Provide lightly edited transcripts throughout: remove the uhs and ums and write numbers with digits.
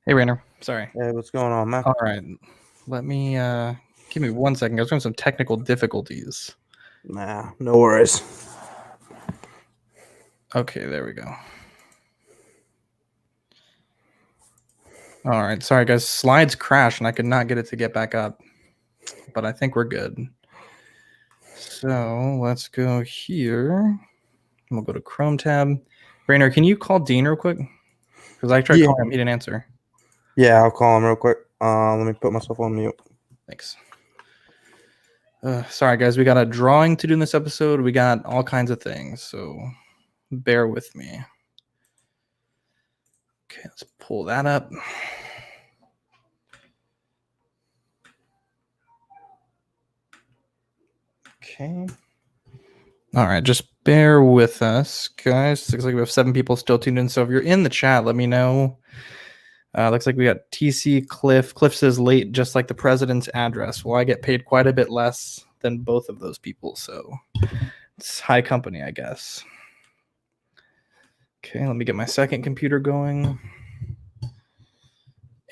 Hey, Rainer. Sorry. Hey, what's going on, man? All right. Let me give me 1 second. I was having some technical difficulties. Nah, no worries. Okay, there we go. All right. Sorry, guys. Slides crashed and I could not get it to get back up. But I think we're good. So let's go here. We'll go to Chrome tab. Rainer, can you call Dean real quick? Because I tried calling him. He didn't answer. Yeah, I'll call him real quick. Let me put myself on mute. Thanks. Sorry, guys. We got a drawing to do in this episode. We got all kinds of things. So bear with me. Okay, let's pull that up. Okay. All right, just bear with us, guys. Looks like we have 7 people still tuned in. So if you're in the chat, let me know. Looks like we got TC Cliff. Cliff says late, just like the president's address. Well, I get paid quite a bit less than both of those people, so it's high company, I guess. Okay, let me get my second computer going.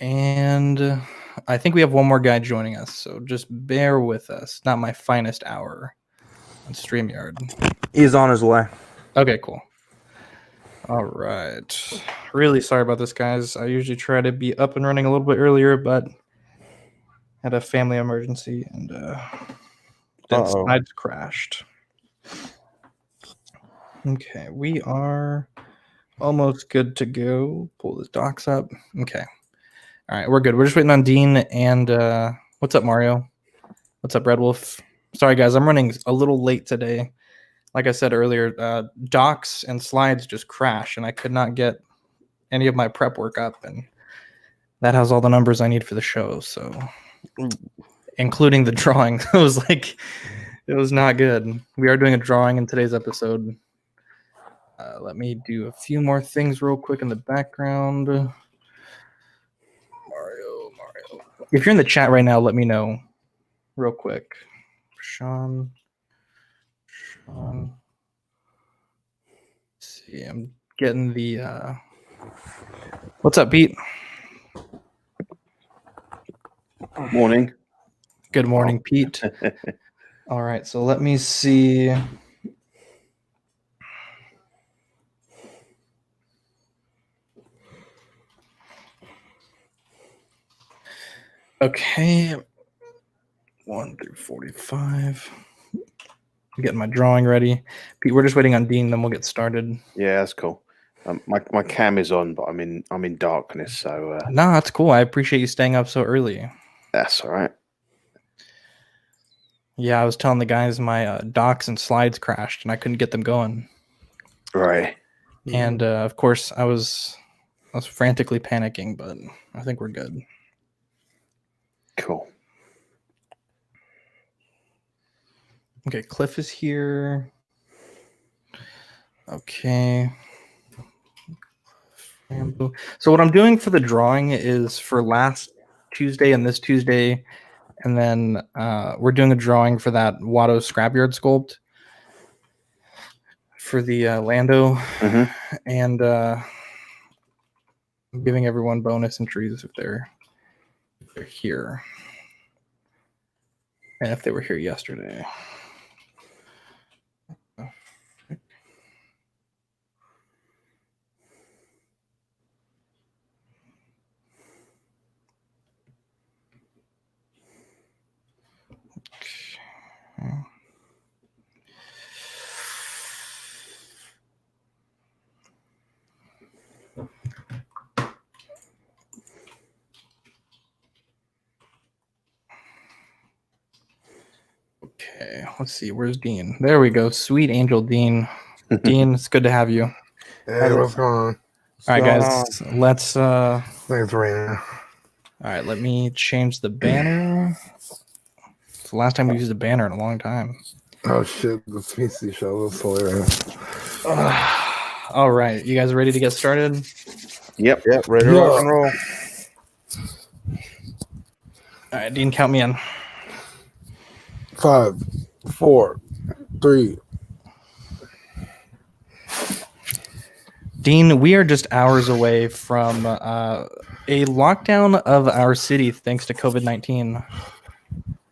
And I think we have one more guy joining us, so just bear with us. Not my finest hour on StreamYard. He's on his way. Okay, cool. All right. Really sorry about this, guys. I usually try to be up and running a little bit earlier, but had a family emergency and then slides crashed. Okay, we are almost good to go. Pull this docs up. Okay. All right, we're good. We're just waiting on Dean and what's up, Mario? What's up, Red Wolf? Sorry, guys. I'm running a little late today. Like I said earlier, docs and slides just crashed, and I could not get any of my prep work up, and that has all the numbers I need for the show. So, including the drawing, it was not good. We are doing a drawing in today's episode. Let me do a few more things real quick in the background. Mario. If you're in the chat right now, let me know real quick. Sean. Let's see, I'm getting the what's up, Pete? Morning. Good morning, Pete. All right, so let me see. Okay, 1 through 45. I'm getting my drawing ready. Pete, we're just waiting on Dean, then we'll get started. Yeah, that's cool. My cam is on, but I'm in darkness, so no, that's cool. I appreciate you staying up so early. That's all right. Yeah, I was telling the guys my docs and slides crashed, and I couldn't get them going. Right. And of course, I was frantically panicking, but I think we're good. Cool. Okay, Cliff is here. Okay. So what I'm doing for the drawing is for last Tuesday and this Tuesday, and then we're doing a drawing for that Watto scrapyard sculpt for the Lando, and I'm giving everyone bonus entries if they're here, and if they were here yesterday. Okay, let's see. Where's Dean? There we go. Sweet angel Dean. Dean, it's good to have you. Hey, what's going on? All right, guys. Let's. Thanks, Rainer. All right, let me change the banner. It's the last time we used a banner in a long time. Oh shit, the PC show was hilarious. All right, you guys ready to get started? Yep, ready to rock and roll. All right, Dean, count me in. 5, 4, 3. Dean, we are just hours away from a lockdown of our city thanks to COVID-19.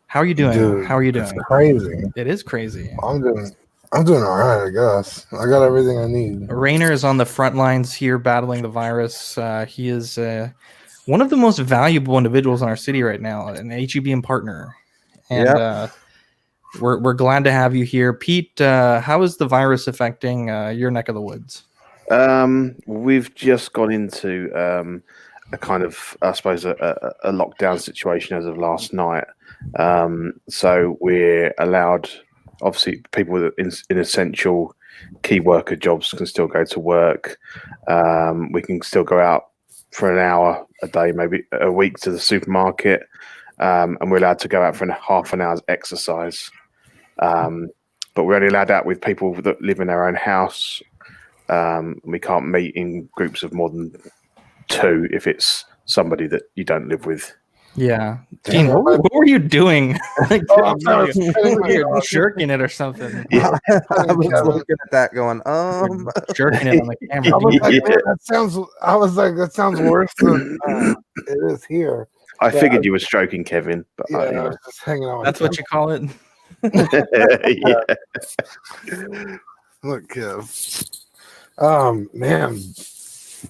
How are you doing? Dude, How are you it's doing? crazy. It is crazy. I'm doing all right, I guess. I got everything I need. Rainer is on the front lines here battling the virus. He is one of the most valuable individuals in our city right now, an HEB partner. And we're glad to have you here. Pete, how is the virus affecting your neck of the woods? We've just gone into a kind of, I suppose, a lockdown situation as of last night. So we're allowed, obviously, people in essential key worker jobs can still go to work. We can still go out for an hour a day, maybe a week, to the supermarket, and we're allowed to go out for half an hour's exercise. But we're only allowed out with people that live in their own house. We can't meet in groups of more than 2 if it's somebody that you don't live with. Yeah. Dean, what were you doing? Like, you're jerking it or something. Yeah, I was looking at that going, Jerking it on the camera. I was like, Yeah. man, that sounds worse than it is here. I figured you were stroking Kevin, but Yeah, I was just hanging out. That's what you call it. yeah. Look, Kev. Man,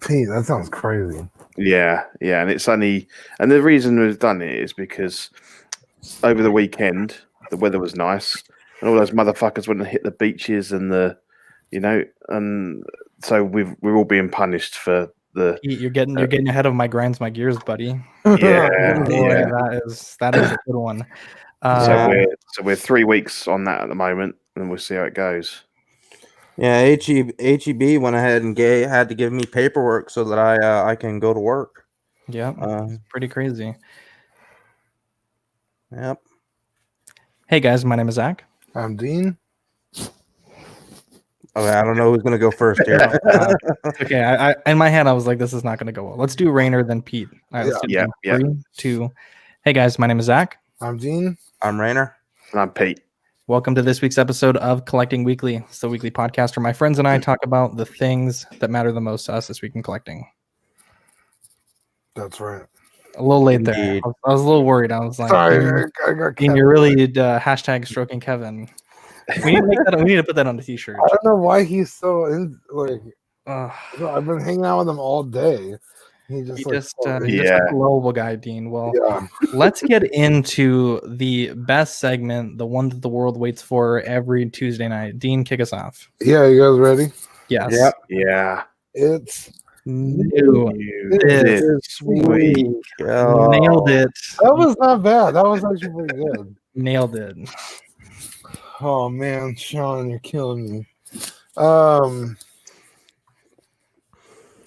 Pete, that sounds crazy. Yeah, and it's only, and the reason we've done it is because over the weekend the weather was nice, and all those motherfuckers went and hit the beaches and and so we're all being punished for the. You're getting ahead of my grinds my gears, buddy. Yeah, Boy, that is a good one. So we're 3 weeks on that at the moment, and we'll see how it goes. Yeah, HEB went ahead and had to give me paperwork so that I can go to work. Yeah, it's pretty crazy. Yep. Hey guys, my name is Zack. I'm Dean. Okay, I don't know who's gonna go first here. Okay, I in my head I was like, this is not going to go well. Let's do Rainer then Pete. All right, let's do Yeah. 3, 2. Hey guys, my name is Zack. I'm Dean. I'm Rainer. And I'm Pete. Welcome to this week's episode of Collecting Weekly. It's the weekly podcast where my friends and I talk about the things that matter the most to us this week in collecting. That's right. A little late there. Indeed. I was a little worried. I was like, Sorry, I got Dean, you're really hashtag stroking Kevin. We need to put that on the t-shirt. I don't know why he's so like. Ugh. I've been hanging out with him all day. He's just a lovable guy, Dean. Well, let's get into the best segment, the one that the world waits for every Tuesday night. Dean, kick us off. Yeah, you guys ready? Yes. Yep. Yeah. It's New This week. Oh. Nailed it. that was not bad. That was actually pretty good. Nailed it. Oh man, Sean, you're killing me.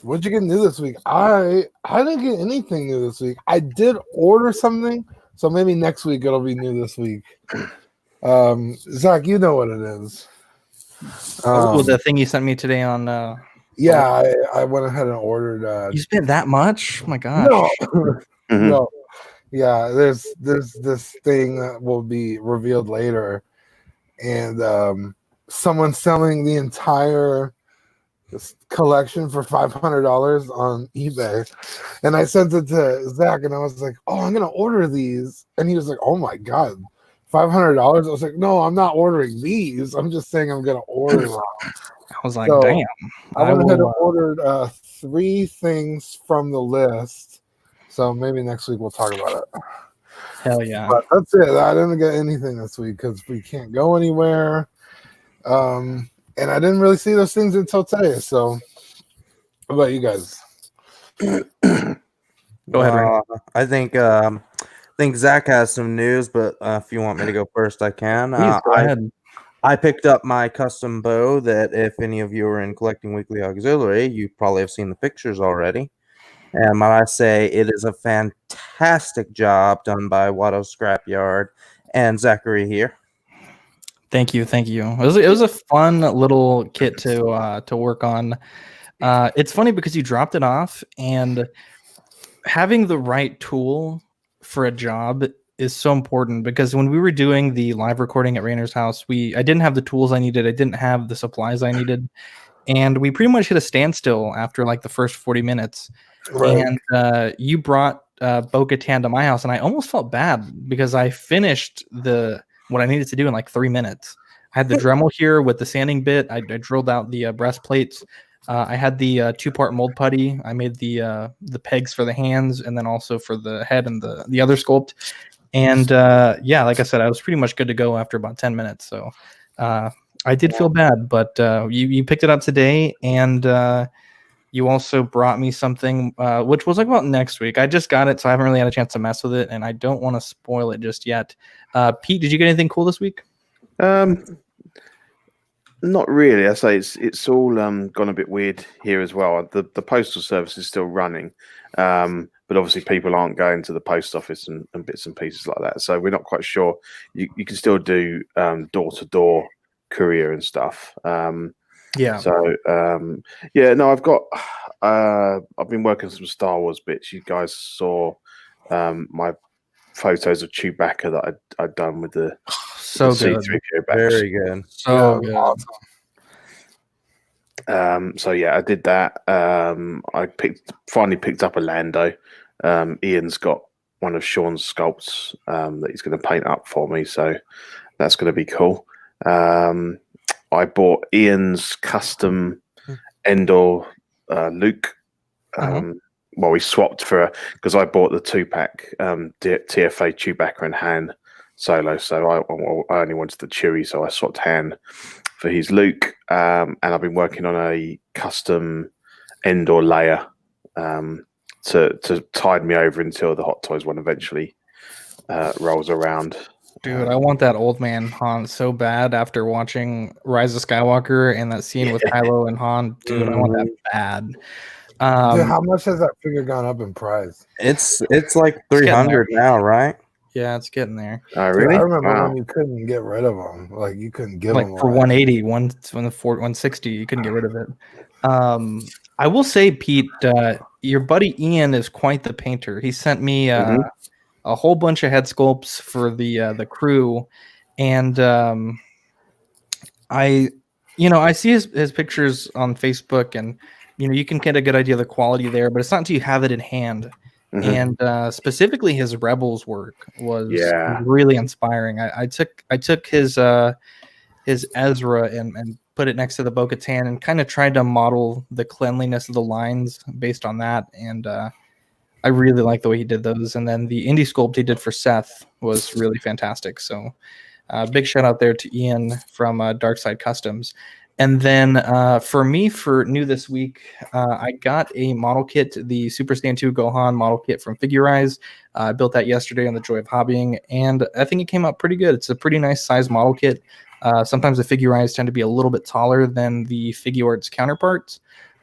What'd you get new this week? I didn't get anything new this week. I did order something, so maybe next week it'll be new this week. Zach, you know what it is. The thing you sent me today on Yeah, I went ahead and ordered. you spent that much? Oh my gosh. No, Mhm. no. Yeah, there's this thing that will be revealed later, and someone's selling the entire collection for $500 on eBay, and I sent it to Zach, and I was like, "Oh, I'm gonna order these," and he was like, "Oh my god, $500?" I was like, "No, I'm not ordering these. I'm just saying I'm gonna order them." I was like, So, damn. I went ahead and ordered 3 things from the list, so maybe next week we'll talk about it. Hell yeah. But that's it. I didn't get anything this week because we can't go anywhere. And I didn't really see those things until today. So, what about you guys? Go ahead, Ray. I think Zach has some news, but if you want me to go first, I can. Please, go ahead. I picked up my custom bow that if any of you are in Collecting Weekly Auxiliary, you probably have seen the pictures already. And when I say it is a fantastic job done by Watto Scrapyard and Zachary here. Thank you. It was a fun little kit to work on. It's funny because you dropped it off, and having the right tool for a job is so important, because when we were doing the live recording at Rainer's house, I didn't have the tools I needed. I didn't have the supplies I needed, and we pretty much hit a standstill after like the first 40 minutes. And Right. and you brought Bo-Katan to my house, and I almost felt bad because I finished what I needed to do in like 3 minutes. I had the Dremel here with the sanding bit. I drilled out the breastplates. I had the 2-part mold putty. I made the pegs for the hands, and then also for the head and the other sculpt. And yeah, like I said, I was pretty much good to go after about 10 minutes. So I did feel bad, but you picked it up today, and you also brought me something, which was like about next week. I just got it, so I haven't really had a chance to mess with it, and I don't want to spoil it just yet. Pete, did you get anything cool this week? Not really. I say it's all gone a bit weird here as well. The postal service is still running, but obviously people aren't going to the post office and bits and pieces like that. So we're not quite sure. You can still do door-to-door courier and stuff. Yeah. So yeah, no, I've been working some Star Wars bits. You guys saw my photos of Chewbacca that I'd done with the So good. C-3PO back. Very good. So Yeah, good. awesome. So yeah, I did that. I finally picked up a Lando. Ian's got one of Sean's sculpts that he's going to paint up for me, so that's going to be cool. I bought Ian's custom Endor Luke. Well, we swapped because I bought the 2-pack TFA Chewbacca and Han Solo, so I only wanted the Chewie, so I swapped Han for his Luke. And I've been working on a custom Endor Leia to tide me over until the Hot Toys one eventually rolls around. Dude, I want that old man Han so bad after watching Rise of Skywalker and that scene with Kylo and Han. Dude, I want that bad. Dude, how much has that figure gone up in price? It's like 300 now, right? Yeah, it's getting there. Oh, Dude, really? I remember Wow. when you couldn't get rid of them. Like you couldn't give Like them for away. 180, 160, you couldn't get rid of it. I will say, Pete, your buddy Ian is quite the painter. He sent me a whole bunch of head sculpts for the crew, and I see his pictures on Facebook, and you can get a good idea of the quality there, but it's not until you have it in hand. And specifically his Rebels work was really inspiring. I took his Ezra and put it next to the Bo-Katan and kind of tried to model the cleanliness of the lines based on that, and I really like the way he did those. And then the indie sculpt he did for Seth was really fantastic. So big shout out there to Ian from Darkside Customs. And then for me, for new this week, I got a model kit, the Super Saiyan 2 Gohan model kit from Figurize. I built that yesterday on the Joy of Hobbying, and I think it came out pretty good. It's a pretty nice size model kit. Sometimes the Figurize tend to be a little bit taller than the Figuarts counterparts,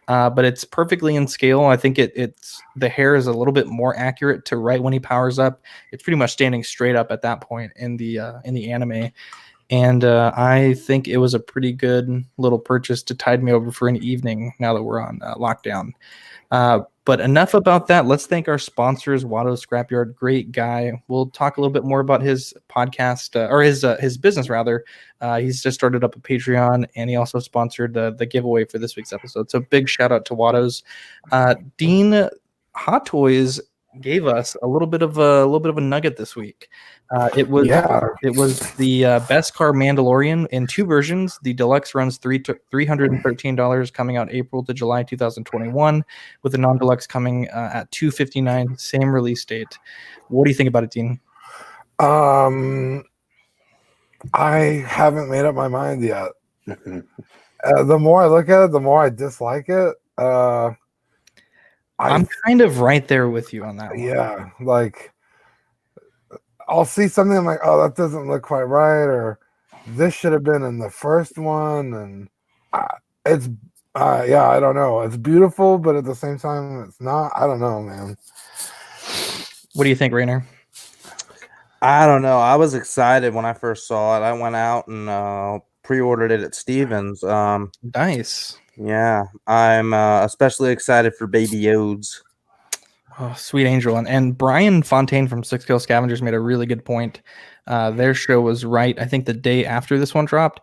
but it's perfectly in scale. I think it's the hair is a little bit more accurate to right when he powers up. It's pretty much standing straight up at that point in the anime. And I think it was a pretty good little purchase to tide me over for an evening now that we're on lockdown. But enough about that. Let's thank our sponsors, Watto's Scrapyard. Great guy. We'll talk a little bit more about his podcast or his business rather. He's just started up a Patreon, and he also sponsored the giveaway for this week's episode. So big shout out to Watto's. Dean, Hot Toys gave us a little bit of a nugget this week. It was the Beskar Mandlorian in 2 versions. The deluxe runs $313, coming out April to July 2021, with the non-deluxe coming at $259, same release date. What do you think about it, Dean? I haven't made up my mind yet. The more I look at it, the more I dislike it. I'm kind of right there with you on that one. Yeah, like I'll see something, I'm like, oh, that doesn't look quite right, or this should have been in the first one, and it's I don't know. It's beautiful, but at the same time, it's not. I don't know, man. What do you think, Rainer? I don't know. I was excited when I first saw it. I went out and pre-ordered it at Stevens. Nice. Yeah, I'm especially excited for Baby Yodes. Oh, sweet angel. And Brian Fontaine from Six Kill Scavengers made a really good point. Their show was right, I think, the day after this one dropped.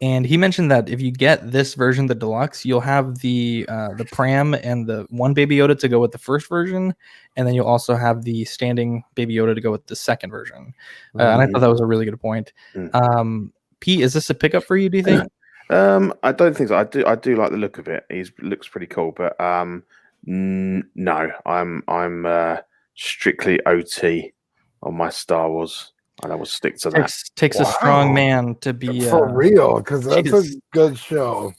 and he mentioned that if you get this version, the deluxe, you'll have the pram and the one Baby Yoda to go with the first version, and then you'll also have the standing Baby Yoda to go with the second version. And I thought that was a really good point. Pete, is this a pickup for you? Do you think? I don't think so. I do like the look of it. He looks pretty cool, but no, I'm strictly OT on my Star Wars, and I will stick to that. Takes a strong man to be for real, because that's a good show.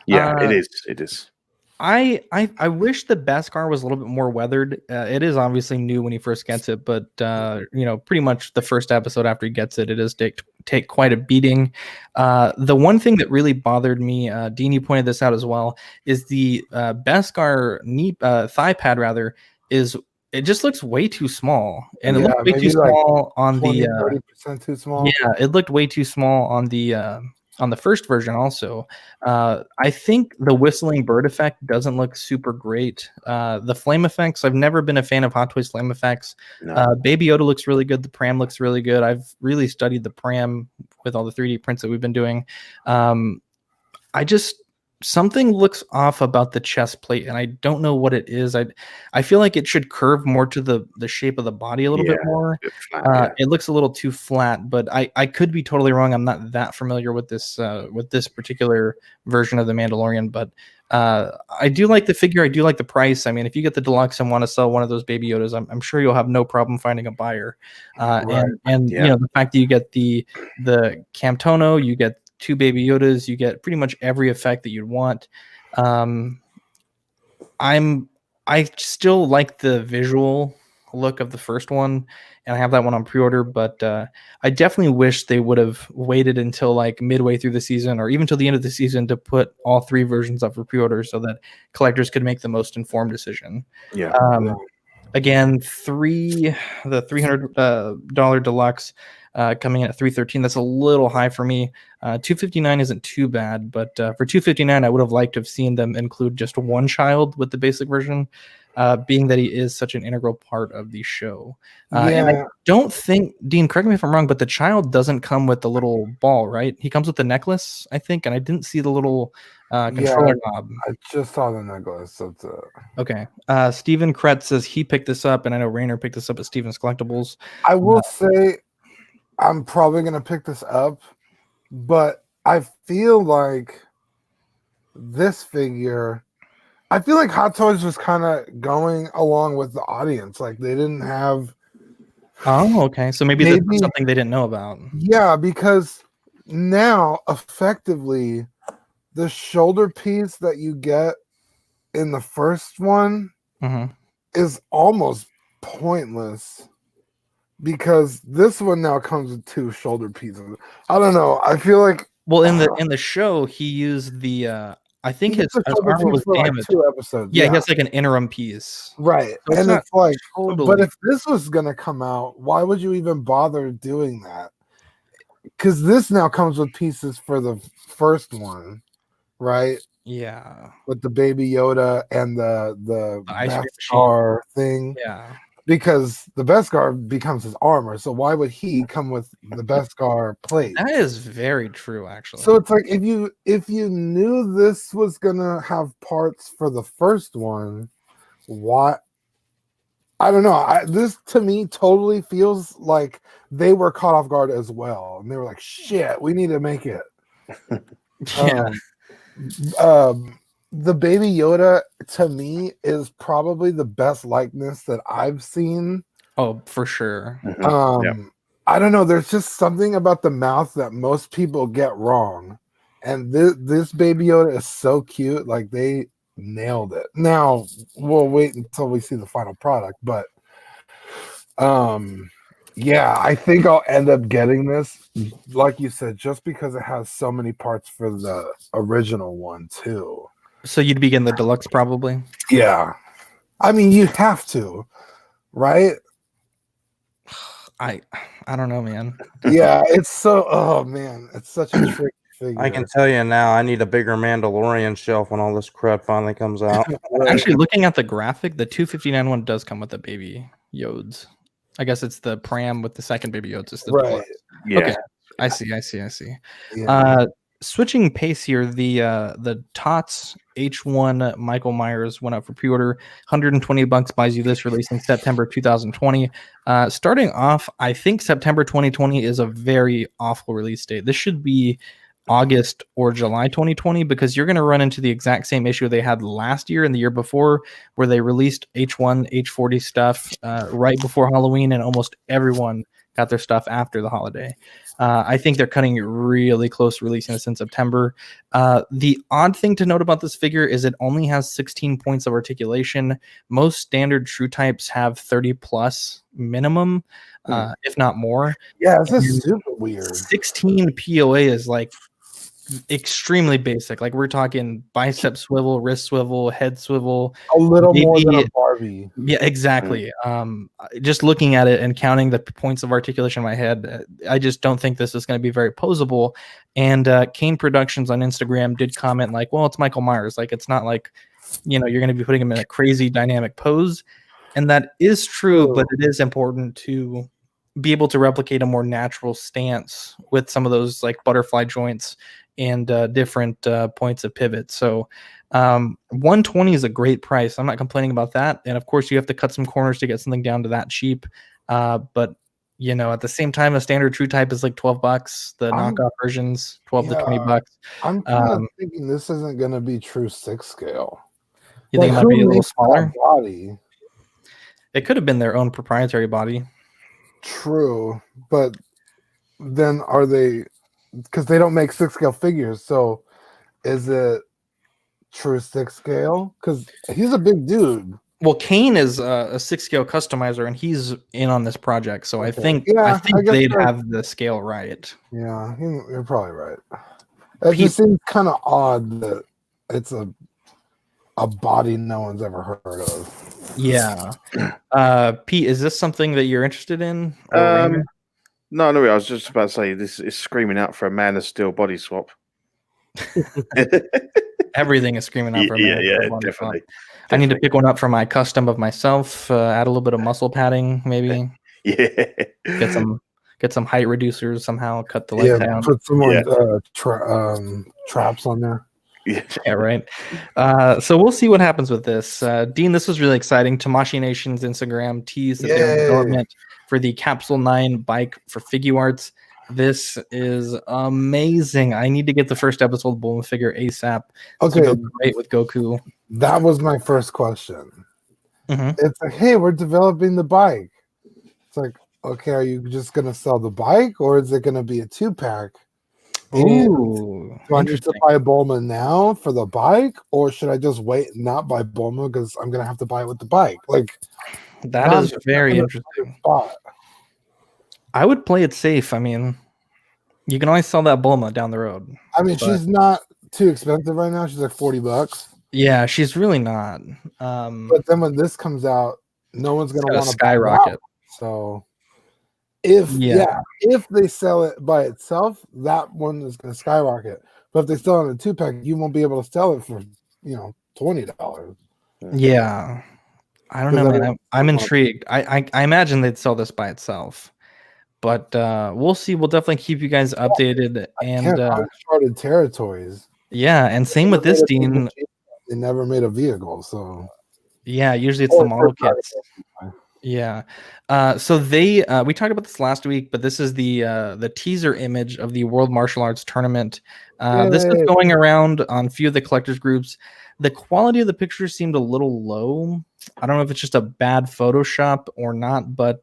Yeah, it is. It is. I wish the Beskar was a little bit more weathered. It is obviously new when he first gets it, but pretty much the first episode after he gets it, it does take quite a beating. The one thing that really bothered me, Dean, you pointed this out as well, is the Beskar thigh pad it just looks way too small, and it looked way too small on 30% too small. Yeah, it looked way too small on the first version also. I think the whistling bird effect doesn't look super great. The flame effects, I've never been a fan of Hot Toys flame effects. No. Baby Yoda looks really good. The pram looks really good. I've really studied the pram with all the 3D prints that we've been doing. Something looks off about the chest plate, and I don't know what it is. I feel like it should curve more to the shape of the body a little bit more. It looks a little too flat, but I could be totally wrong. I'm not that familiar with this particular version of the Mandalorian, but I do like the figure. I do like the price. I mean, if you get the deluxe and want to sell one of those Baby Yodas, I'm sure you'll have no problem finding a buyer. And the fact that you get the Camtono, you get 2 Baby Yodas, you get pretty much every effect that you'd want. I still like the visual look of the first one, and I have that one on pre-order, but I definitely wish they would have waited until like midway through the season or even till the end of the season to put all 3 versions up for pre-order so that collectors could make the most informed decision. Again, the $300 deluxe coming in at $313. That's a little high for me. $259 isn't too bad, but for $259, I would have liked to have seen them include just one child with the basic version, being that he is such an integral part of the show. And I don't think, Dean, correct me if I'm wrong, but the child doesn't come with the little ball, right? He comes with the necklace, I think, and I didn't see the little controller knob. I just saw the necklace. Okay. Steven Kretz says he picked this up, and I know Rainer picked this up at Steven's Collectibles. I will say I'm probably going to pick this up, but I feel like this figure, I feel like Hot Toys was kind of going along with the audience. Like they didn't have. Oh, okay. So maybe this was something they didn't know about. Yeah, because now effectively the shoulder piece that you get in the first one is almost pointless. Because this one now comes with 2 shoulder pieces. I don't know. I feel like in the show he used the I think his armor was damaged. Like 2 episodes. Yeah, he has like an interim piece. Right. So and it's like but if this was gonna come out, why would you even bother doing that? Because this now comes with pieces for the first one, right? Yeah. With the Baby Yoda and the Beskar thing. Yeah. Because the Beskar becomes his armor, so why would he come with the Beskar plate? That is very true, actually. So it's like if you knew this was gonna have parts for the first one, why? I don't know. This to me totally feels like they were caught off guard as well, and they were like, "Shit, we need to make it." Yeah. The Baby Yoda to me is probably the best likeness that I've seen. Oh, for sure. I don't know. There's just something about the mouth that most people get wrong, and this Baby Yoda is so cute. Like they nailed it. Now we'll wait until we see the final product, but yeah, I think I'll end up getting this, like you said, just because it has so many parts for the original one too. So you'd be getting the deluxe probably? Yeah. I mean, you have to, right? I don't know, man. Yeah, it's such a tricky figure. I can tell you now, I need a bigger Mandalorian shelf when all this crap finally comes out. Actually, looking at the graphic, the 259 one does come with the Baby Yodes. I guess it's the pram with the second Baby Yodes. It's the right. Yeah. Okay. I see. Yeah. switching pace here, the Tots H1 Michael Myers went up for pre-order. $120 buys you this, releasing September 2020. Starting off, I think September 2020 is a very awful release date. This should be August or July 2020, because you're going to run into the exact same issue they had last year and the year before, where they released H1, H40 stuff right before Halloween, and almost everyone got their stuff after the holiday. I think they're cutting it really close to releasing this in September. The odd thing to note about this figure is it only has 16 points of articulation. Most standard true types have 30 plus minimum, if not more. Yeah, this is super weird. 16 POA is like extremely basic. Like we're talking bicep swivel, wrist swivel, head swivel. A little more than a Barbie. Yeah, exactly. Just looking at it and counting the points of articulation in my head, I just don't think this is going to be very posable. And Kane Productions on Instagram did comment like, well, it's Michael Myers. Like, it's not like, you're going to be putting him in a crazy dynamic pose. And that is true, but it is important to be able to replicate a more natural stance with some of those like butterfly joints and different points of pivot. So 120 is a great price. I'm not complaining about that. And of course you have to cut some corners to get something down to that cheap. But at the same time, a standard true type is like $12. The knockoff versions, 12 to $20. I'm kind of thinking this isn't going to be true 6 scale. You think it might be a little smaller? Body? It could have been their own proprietary body. True, but then are they, because they don't make 6 scale figures, so is it true 6 scale? Because he's a big dude. Well, Kane is a 6 scale customizer, and he's in on this project, so I think they'd have the scale right. Yeah, you're probably right. It just seems kind of odd that it's a body no one's ever heard of. Yeah. Pete, is this something that you're interested in? No, I was just about to say this is screaming out for a Man of Steel body swap. Everything is screaming out for a Man of Steel body definitely. swap. I need to pick one up for my custom of myself, add a little bit of muscle padding, maybe. Yeah. Get some height reducers somehow, cut the leg down. Put some more traps on there. Yeah, right. So we'll see what happens with this. Dean, this was really exciting. Tamashi Nation's Instagram teased that they're in development for the Capsule 9 bike for Figuarts. This is amazing. I need to get the first episode of Bulma figure ASAP. Okay, go great with Goku. That was my first question. Mm-hmm. It's like, hey, we're developing the bike. It's like, okay, are you just gonna sell the bike, or is it gonna be a 2-pack? Ooh, do I need to buy Bulma now for the bike, or should I just wait and not buy Bulma because I'm gonna have to buy it with the bike? Like, that is very interesting. I would play it safe. I mean, you can always sell that Bulma down the road. I mean, she's not too expensive right now. She's like $40. Yeah, she's really not. But then when this comes out, no one's gonna want to skyrocket. So if they sell it by itself, that one is going to skyrocket. But if they sell it in a 2-pack, you won't be able to sell it for $20. Yeah, I don't know, man. I'm intrigued. I imagine they'd sell this by itself, but we'll see. We'll definitely keep you guys updated. And uncharted territories. Yeah, and same with this, Dean. They never made a vehicle, so yeah, usually it's the model kits. Yeah. So we talked about this last week, but this is the teaser image of the World Martial Arts Tournament. This is going around on a few of the collectors groups. The quality of the picture seemed a little low. I don't know if it's just a bad Photoshop or not, but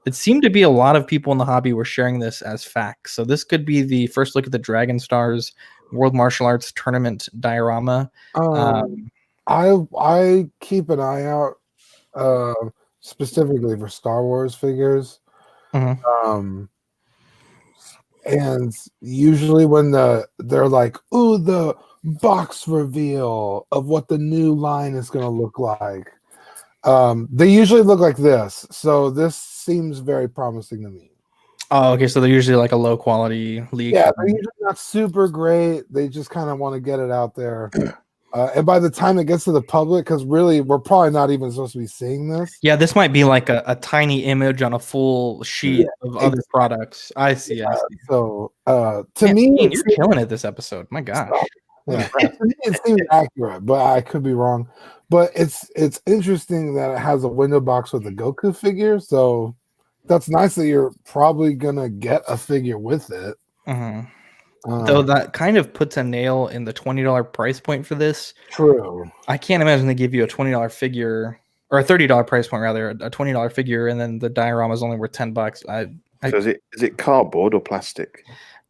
it seemed to be a lot of people in the hobby were sharing this as facts. So this could be the first look at the Dragon Stars World Martial Arts Tournament diorama. I keep an eye out specifically for Star Wars figures. Mm-hmm. And usually when they're like, ooh, the box reveal of what the new line is going to look like, they usually look like this. So this seems very promising to me. Oh, okay. So they're usually like a low quality leak. Yeah, they're usually not super great. They just kind of want to get it out there. And by the time it gets to the public, because really we're probably not even supposed to be seeing this. Yeah, this might be like a tiny image on a full sheet of other products. I see. I see. So to Man, me, Dean, you're killing it this episode. My gosh. yeah, to me it seems accurate, but I could be wrong. But it's interesting that it has a window box with a Goku figure. So that's nice that you're probably gonna get a figure with it. Though that kind of puts a nail in the $20 price point for this. True. I can't imagine they give you a $20 figure or a $30 price point rather, a $20 figure, and then the diorama is only worth $10. So is it cardboard or plastic?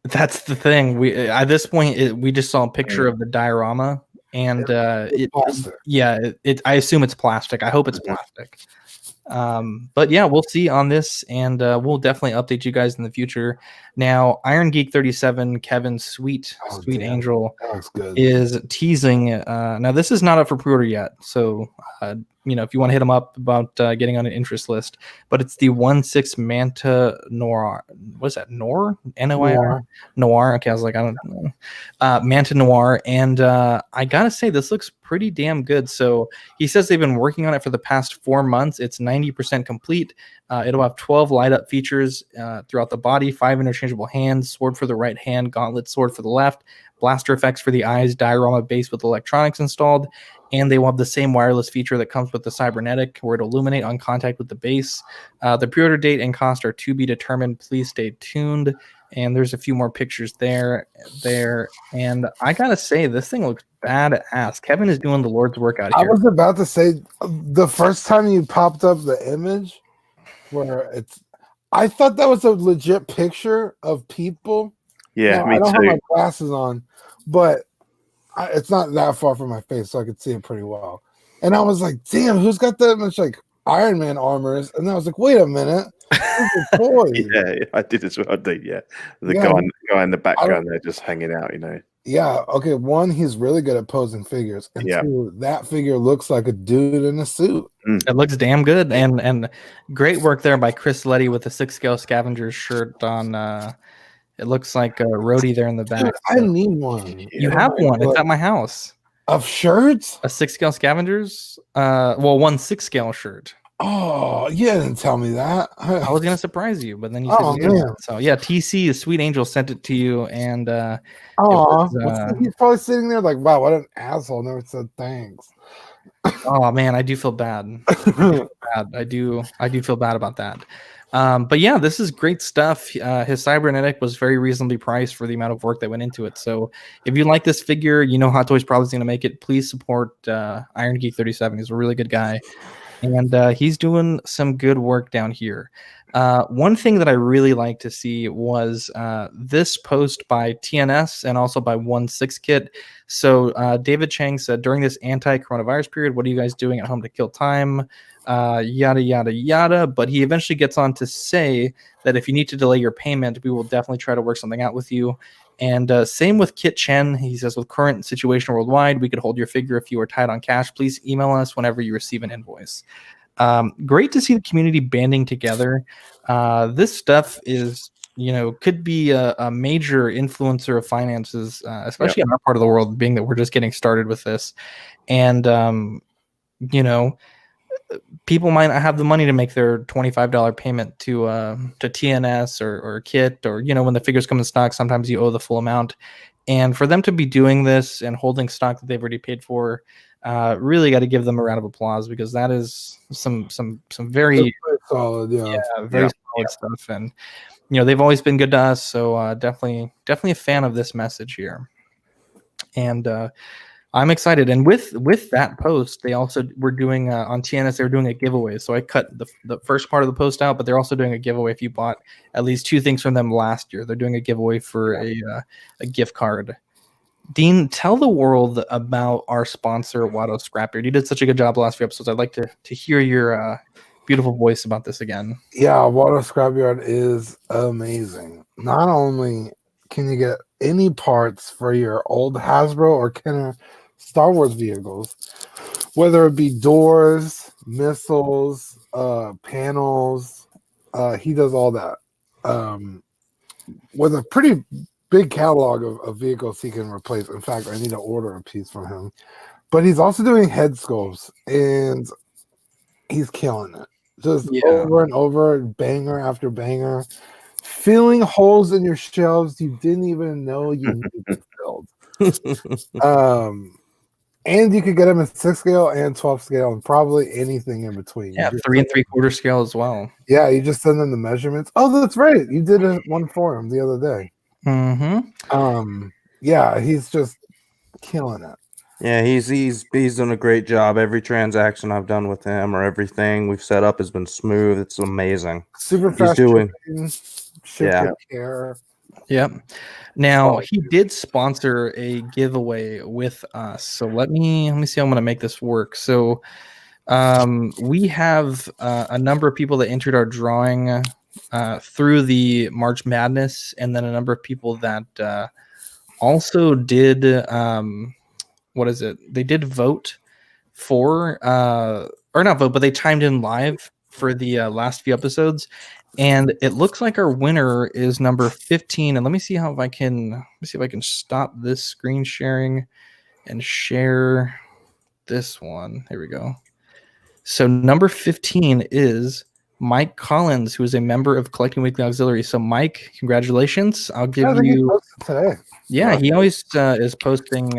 That's the thing. We at this point we just saw a picture of the diorama, and I assume it's plastic. I hope it's plastic. But yeah, we'll see on this, and we'll definitely update you guys in the future. Now, Iron Geek 37, Kevin Sweet Angel is teasing. Now, this is not up for pre-order yet, so if you want to hit him up about getting on an interest list, but it's the 1/6 Manta Noir. What's that? Noir? Noir. Noir. Okay, I was like, I don't know. Manta Noir, and I gotta say, this looks pretty damn good. So he says they've been working on it for the past 4 months. It's 90% complete. It'll have 12 light up features throughout the body, 5 interchangeable hands, sword for the right hand, gauntlet sword for the left, blaster effects for the eyes, diorama base with electronics installed, and they will have the same wireless feature that comes with the cybernetic, where it'll illuminate on contact with the base. The pre-order date and cost are to be determined. Please stay tuned. And there's a few more pictures there, and I gotta say, this thing looks badass. Kevin is doing the Lord's work out here. I was about to say, the first time you popped up the image, I thought that was a legit picture of people. Yeah, me I don't too. have my glasses on, but it's not that far from my face, so I could see it pretty well. And I was like, "Damn, who's got that much like Iron Man armors?" And I was like, "Wait a minute, yeah, I did as well. I did, yeah. The guy in the background there just hanging out, Yeah. Okay. One, he's really good at posing figures, and two, that figure looks like a dude in a suit. It looks damn good, and great work there by Chris Letty with the 6-scale Scavengers shirt on. It looks like a roadie there in the back. Dude, I need one. You have one. It's at my house. Of shirts? A 6-scale Scavengers? One 6-scale shirt. Oh, you didn't tell me that. I was gonna surprise you, but then you said man. So yeah, TC, Sweet Angel sent it to you, and he's probably sitting there like, wow, what an asshole! Never said thanks. Oh man, I do feel bad. I do feel bad about that. But yeah, this is great stuff. His cybernetic was very reasonably priced for the amount of work that went into it. So if you like this figure, Hot Toys probably is going to make it. Please support Iron Geek 37. He's a really good guy, and he's doing some good work down here. One thing that I really like to see was this post by TNS and also by 1/6 Kit. So David Chang said, during this anti-coronavirus period, what are you guys doing at home to kill time? Yada, yada, yada. But he eventually gets on to say that if you need to delay your payment, we will definitely try to work something out with you. And same with Kit Chen. He says, with current situation worldwide, we could hold your figure if you are tight on cash. Please email us whenever you receive an invoice. Great to see the community banding together. This stuff is, could be a major influencer of finances, especially in our part of the world, being that we're just getting started with this. And, people might not have the money to make their $25 payment to TNS or Kit, or, when the figures come in stock, sometimes you owe the full amount. And for them to be doing this and holding stock that they've already paid for, really got to give them a round of applause, because that is some very solid, very solid stuff. And they've always been good to us, so definitely a fan of this message here. And I'm excited. And with that post, they also were doing on TNS, they were doing a giveaway. So I cut the first part of the post out, but they're also doing a giveaway if you bought at least 2 things from them last year. They're doing a giveaway for a gift card. Dean, tell the world about our sponsor, Watto Scrapyard. You did such a good job the last few episodes. I'd like to hear your beautiful voice about this again. Yeah, Watto Scrapyard is amazing. Not only can you get any parts for your old Hasbro or Kenner Star Wars vehicles, whether it be doors, missiles, panels, he does all that. With a pretty big catalog of vehicles he can replace. In fact, I need to order a piece from him. but he's also doing head sculpts, and he's killing it. Just over and over, banger after banger, filling holes in your shelves you didn't even know you needed filled. And you could get them in 6 scale and 12 scale, and probably anything in between. Yeah, 3 3/4 scale as well. Yeah, you just send them the measurements. Oh, that's right. You did one for him the other day. Mm-hmm. Yeah, he's just killing it. Yeah, he's done a great job. Every transaction I've done with him or everything we've set up has been smooth. It's amazing. Super fast shipping, care. Yep. Now he did sponsor a giveaway with us. So let me see how I'm gonna make this work. So we have a number of people that entered our drawing through the March Madness, and then a number of people that also did what is it? They did vote for or not vote, but they chimed in live for the last few episodes. And it looks like our winner is number 15. And let me see if I can stop this screen sharing and share this one. There we go. So number 15 is Mike Collins, who is a member of Collecting Weekly Auxiliary. So Mike, congratulations. I'll give you today. Yeah, he always is posting.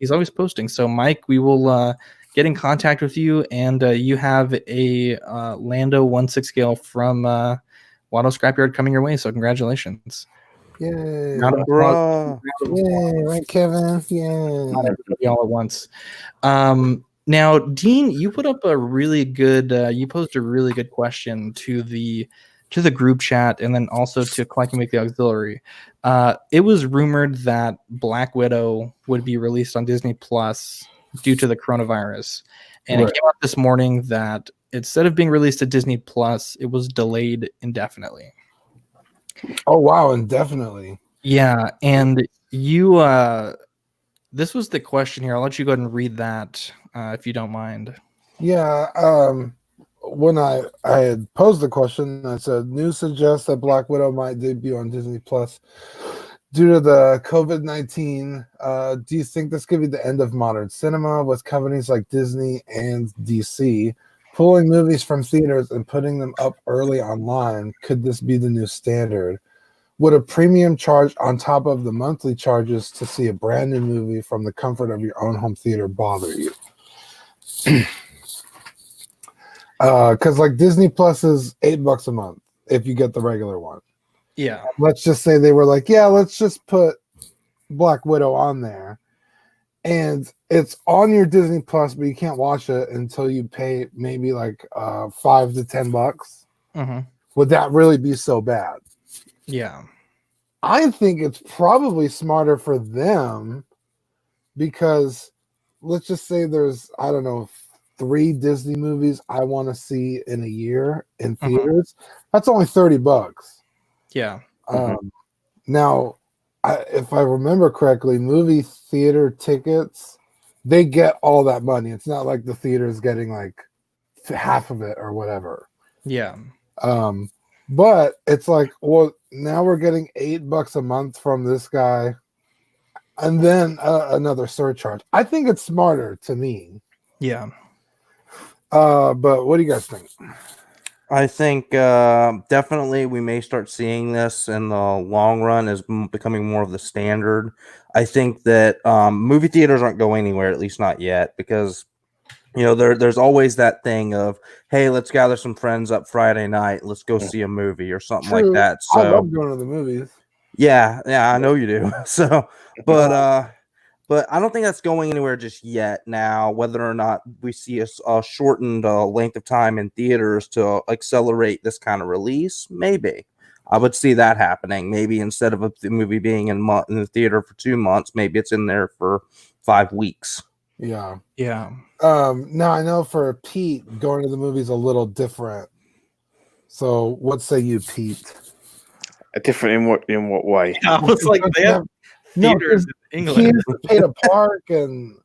He's always posting. So Mike, we will get in contact with you, and you have a Lando 1/6 scale from Watto Scrapyard coming your way. So congratulations! Yay! Round of applause. Yay! Right, Kevin? Yay! Not everybody all at once. Now, Dean, you put up a really good. You posed a really good question to the group chat, and then also to Collecting Weekly Auxiliary. It was rumored that Black Widow would be released on Disney Plus due to the coronavirus, and it came out this morning that instead of being released to Disney Plus, it was delayed indefinitely. Oh wow, indefinitely. Yeah, and you this was the question here. I'll let you go ahead and read that if you don't mind. Yeah, when I had posed the question, I said news suggests that Black Widow might debut on Disney Plus due to the COVID-19. Do you think this could be the end of modern cinema, with companies like Disney and DC pulling movies from theaters and putting them up early online? Could this be the new standard? Would a premium charge on top of the monthly charges to see a brand new movie from the comfort of your own home theater bother you? Because like Disney Plus is $8 a month if you get the regular one. Yeah. Let's just say they were like, yeah, let's just put Black Widow on there, and it's on your Disney Plus, but you can't watch it until you pay maybe like $5 to $10. Mm-hmm. Would that really be so bad? Yeah. I think it's probably smarter for them, because let's just say there's, I don't know, 3 Disney movies I want to see in a year in theaters. That's only $30. Yeah. Now, if I remember correctly, movie theater tickets, they get all that money. It's not like the theater is getting like half of it or whatever. Yeah. But it's like, well, now we're getting $8 a month from this guy, and then another surcharge. I think it's smarter to me. Yeah. But what do you guys think? I think definitely we may start seeing this in the long run as becoming more of the standard. I think that movie theaters aren't going anywhere, at least not yet, because there's always that thing of, hey, let's gather some friends up Friday night, let's go see a movie or something like that. So I love going to the movies. Yeah, I know you do. So, but I don't think that's going anywhere just yet. Now, whether or not we see a shortened length of time in theaters to accelerate this kind of release, maybe. I would see that happening. Maybe instead of the movie being in the theater for 2 months, maybe it's in there for 5 weeks. Yeah. Yeah. Now I know for Pete, going to the movies a little different. So what say you, Pete? Different in what way? I was like, they have theaters in England. He has to pay to park, and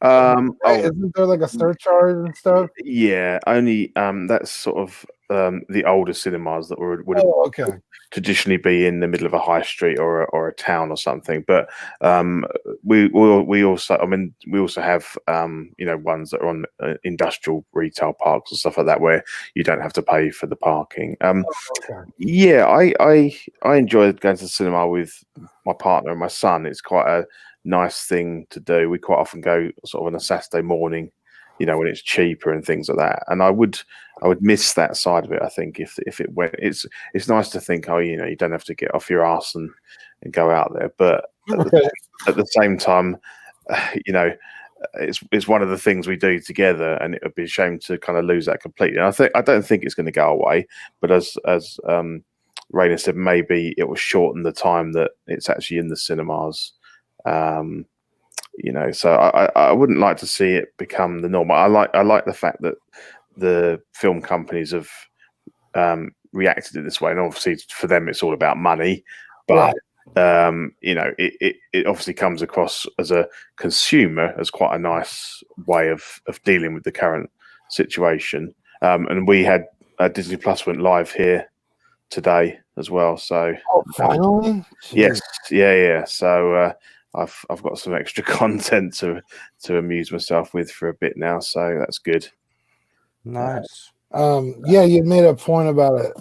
isn't there like a surcharge and stuff? Yeah, only that's sort of the older cinemas that would have Oh, okay. traditionally be in the middle of a high street or a town or something. But we also, I mean, we also have ones that are on industrial retail parks and stuff like that where you don't have to pay for the parking. Okay. Yeah, I enjoy going to the cinema with my partner and my son. It's quite a nice thing to do. We quite often go sort of on a Saturday morning, when it's cheaper and things like that. And I would miss that side of it. I think if it went, it's nice to think, you don't have to get off your ass and go out there. But at the same time, it's one of the things we do together, and it would be a shame to kind of lose that completely. And I don't think it's going to go away. But as Raina said, maybe it will shorten the time that it's actually in the cinemas. So I wouldn't like to see it become the norm. I like the fact that the film companies have reacted in this way, and obviously for them it's all about money. But it obviously comes across as a consumer as quite a nice way of dealing with the current situation. And we had Disney Plus went live here today as well. So finally, yes, yeah. So. I've got some extra content to amuse myself with for a bit now, so that's good. Nice. You made a point about it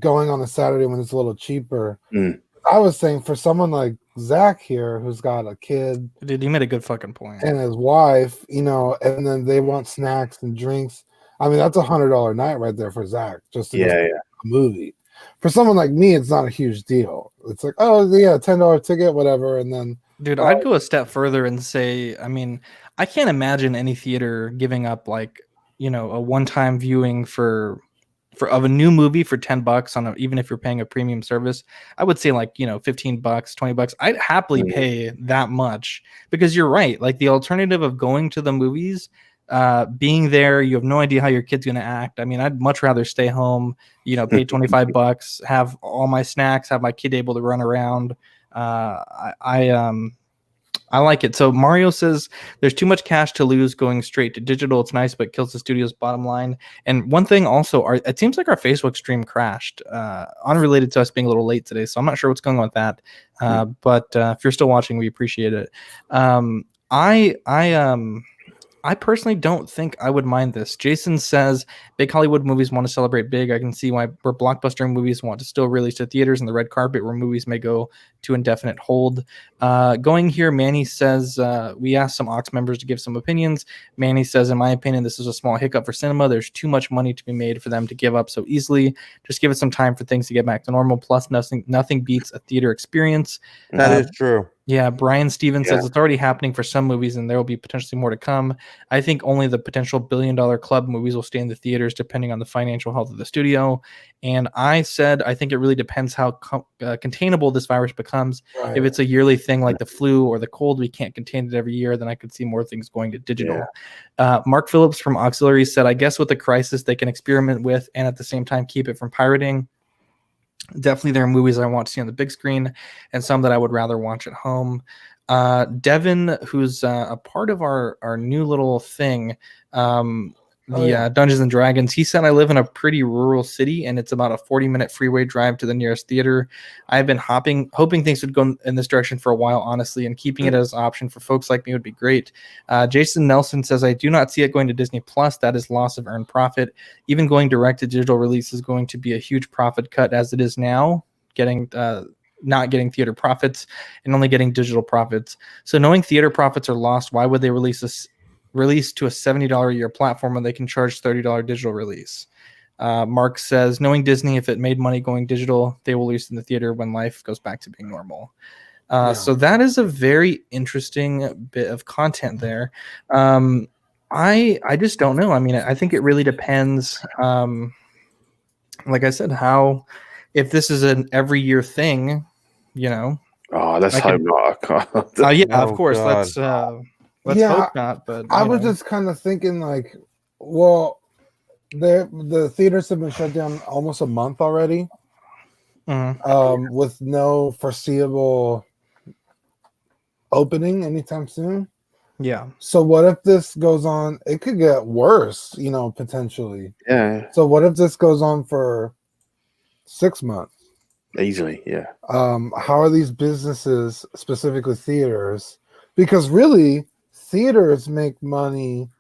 going on a Saturday when it's a little cheaper. I was saying for someone like Zack here who's got a kid, dude, you made a good fucking point, and his wife, and then they want snacks and drinks. I mean, that's $100 night right there for Zack just to a movie. For someone like me, it's not a huge deal. It's like, oh yeah, $10 ticket, whatever, and then. Dude, I'd go a step further and say, I mean, I can't imagine any theater giving up like, a one-time viewing for of a new movie for $10 on even if you're paying a premium service. I would say like, $15, $20. I'd happily pay that much because you're right. Like the alternative of going to the movies, being there, you have no idea how your kid's going to act. I mean, I'd much rather stay home, pay $25, have all my snacks, have my kid able to run around. I like it. So Mario says there's too much cash to lose going straight to digital. It's nice, but kills the studio's bottom line. And one thing also, it seems like our Facebook stream crashed, unrelated to us being a little late today. So I'm not sure what's going on with that. But if you're still watching, we appreciate it. I personally don't think I would mind this. Jason says big Hollywood movies want to celebrate big. I can see where blockbuster movies want to still release to theaters and the red carpet where movies may go to indefinite hold. Going here, Manny says, we asked some Ox members to give some opinions. Manny says, in my opinion, this is a small hiccup for cinema. There's too much money to be made for them to give up so easily. Just give it some time for things to get back to normal. Plus, nothing beats a theater experience. That is true. Yeah, Brian Stevens says it's already happening for some movies and there will be potentially more to come. I think only the potential billion-dollar club movies will stay in the theaters depending on the financial health of the studio. And I said I think it really depends how containable this virus becomes. Right. If it's a yearly thing like the flu or the cold, we can't contain it every year, then I could see more things going to digital. Yeah. Mark Phillips from Auxiliary said, I guess with the crisis they can experiment with and at the same time keep it from pirating. Definitely there are movies I want to see on the big screen and some that I would rather watch at home. Devin, who's a part of our new little thing, Dungeons and Dragons, he said, I live in a pretty rural city and it's about a 40-minute freeway drive to the nearest theater. I've been hoping things would go in this direction for a while, honestly, and keeping it as an option for folks like me would be great. Jason Nelson says, I do not see it going to Disney Plus. That is loss of earned profit. Even going direct to digital release is going to be a huge profit cut as it is now, not getting theater profits and only getting digital profits. So knowing theater profits are lost, why would they release to a $70 a year platform when they can charge $30 digital release? Mark says, knowing Disney, if it made money going digital, they will release in the theater when life goes back to being normal. So that is a very interesting bit of content there. I just don't know. I mean, I think it really depends. Like I said, if this is an every year thing, Oh, let's hope not. Of course. God. Let's hope not. But I was just kind of thinking, like, well, the theaters have been shut down almost a month already, with no foreseeable opening anytime soon. Yeah. So what if this goes on? It could get worse, potentially. Yeah, So what if this goes on for 6 months? easily. Yeah. How are these businesses, specifically theaters? Because really, theaters make money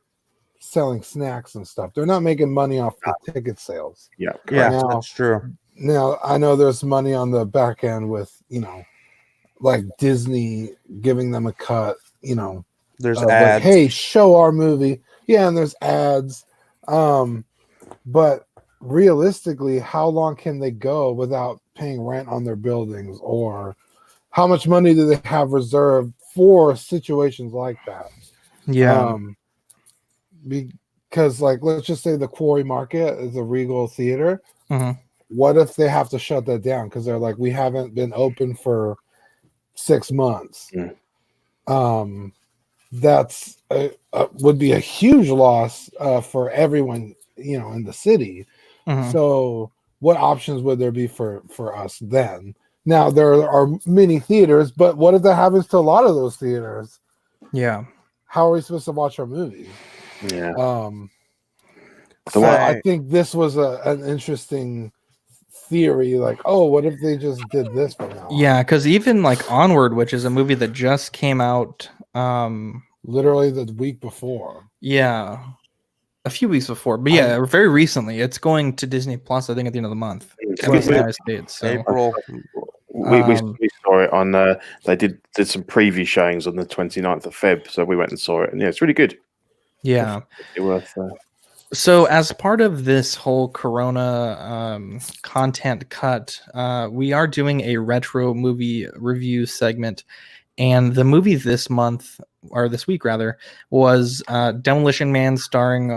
selling snacks and stuff. They're not making money off the ticket sales. Yeah. Yeah, Now- that's true. Now, I know there's money on the back end with, like Disney giving them a cut, There's like, ads. hey, show our movie. Yeah, and there's ads. But realistically, how long can they go without paying rent on their buildings? Or how much money do they have reserved for situations like that? Yeah. Because, like, let's just say the Quarry Market is a Regal theater. Mhm. What if they have to shut that down because they're like, we haven't been open for 6 months? That's would be a huge loss for everyone, in the city. Mhm. So what options would there be for us then? Now there are many theaters, but what if that happens to a lot of those theaters? Yeah. How are we supposed to watch our movie? Yeah. So I think this was an interesting theory. Like, oh, what if they just did this from now on? Yeah, because even like Onward, which is a movie that just came out, Literally the week before. yeah, a few weeks before, but yeah, very recently. It's going to Disney Plus, I think, at the end of the month, at least in the United States. So April. We saw it on. They did some preview showings on the 29th of Feb, so we went and saw it, and yeah, it's really good. yeah. It's worth. So as part of this whole Corona content cut, we are doing a retro movie review segment, and the movie this month, or this week rather, was Demolition Man, starring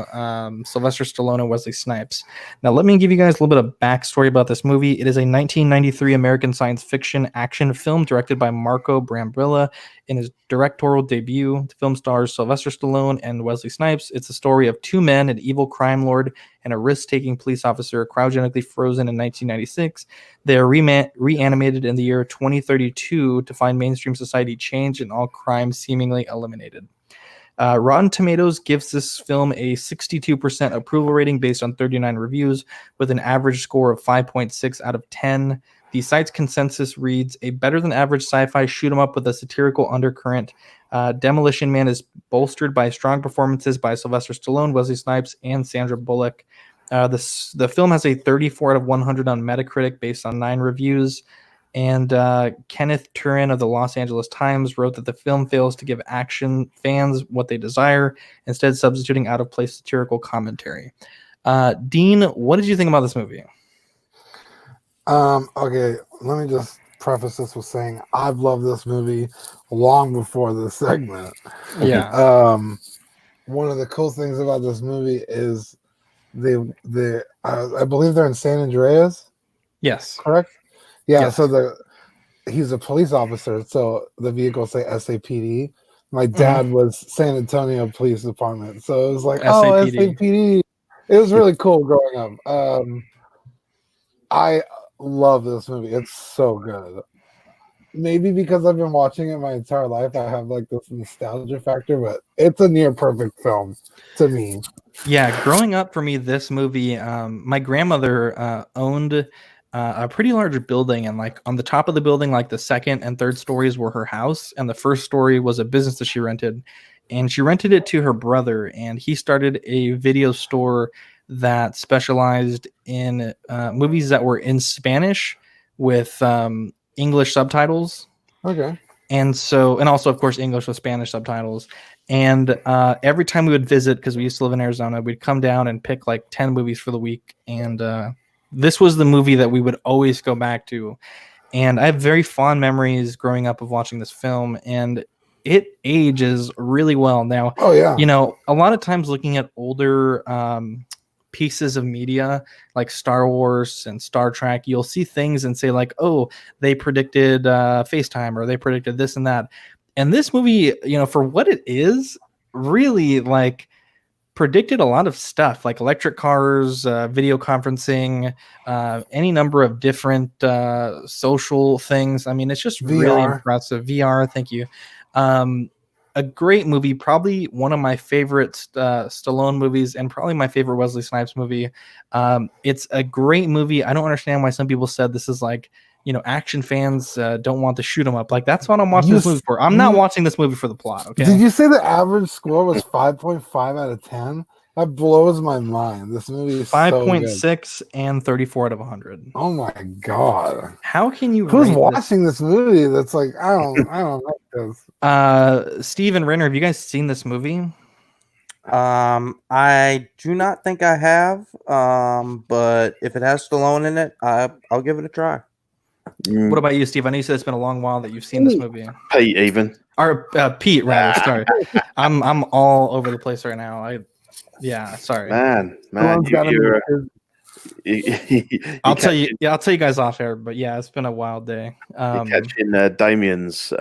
Sylvester Stallone and Wesley Snipes. Now, let me give you guys a little bit of backstory about this movie. It is a 1993 American science fiction action film directed by Marco Brambilla in his directorial debut. The film stars Sylvester Stallone and Wesley Snipes. It's a story of two men, an evil crime lord and a risk-taking police officer, cryogenically frozen in 1996. They are reanimated in the year 2032 to find mainstream society changed and all crime seemingly eliminated. Rotten Tomatoes gives this film a 62% approval rating based on 39 reviews, with an average score of 5.6 out of 10. The site's consensus reads, a better than average sci-fi shoot 'em up with a satirical undercurrent. Demolition Man is bolstered by strong performances by Sylvester Stallone, Wesley Snipes, and Sandra Bullock. The film has a 34 out of 100 on Metacritic based on 9 reviews. And Kenneth Turin of the Los Angeles Times wrote that the film fails to give action fans what they desire, instead substituting out-of-place satirical commentary. Dean, what did you think about this movie? Okay, let me just preface this with saying I've loved this movie long before this segment. Yeah. One of the cool things about this movie is I believe they're in San Andreas. Yes. Correct? Yeah, Yes. so he's a police officer, so the vehicles say SAPD. My dad was San Antonio Police Department, so it was like, oh, SAPD. It was really cool growing up. I love this movie. It's so good. Maybe because I've been watching it my entire life, I have like this nostalgia factor, but it's a near perfect film to me. Yeah, growing up for me, this movie, my grandmother owned a pretty large building, and like on the top of the building, like the second and third stories were her house, and the first story was a business that she rented, and she rented it to her brother, and he started a video store that specialized in movies that were in Spanish with English subtitles. Okay. And also, of course, English with Spanish subtitles. And every time we would visit, because we used to live in Arizona, we'd come down and pick like 10 movies for the week. And this was the movie that we would always go back to. And I have very fond memories growing up of watching this film. And it ages really well. Now, Oh, yeah. you know, a lot of times looking at older pieces of media like Star Wars and Star Trek, you'll see things and say like, oh, they predicted FaceTime, or they predicted this and that. And this movie, you know, for what it is, really like predicted a lot of stuff like electric cars, video conferencing, any number of different social things. I mean, it's just really VR. impressive. VR, thank you. a great movie, probably one of my favorite Stallone movies, and probably my favorite Wesley Snipes movie. It's a great movie. I don't understand why some people said this is like, action fans don't want to shoot them up. Like, that's what I'm watching this movie for. I'm not watching this movie for the plot. Okay. Did you say the average score was 5.5 out of 10? That blows my mind. This movie is 5.6 and 34 out of 100. Oh my god! How can you? Who's watching this movie? That's like, I don't like this. Steve and Renner, have you guys seen this movie? I do not think I have. But if it has Stallone in it, I'll give it a try. What about you, Steve? I know you said it's been a long while that you've seen this movie. Pete, even or Pete, rather. Sorry, I'm all over the place right now. Sorry, man. I'll tell you guys off air, but yeah, it's been a wild day. You're catching Damien's.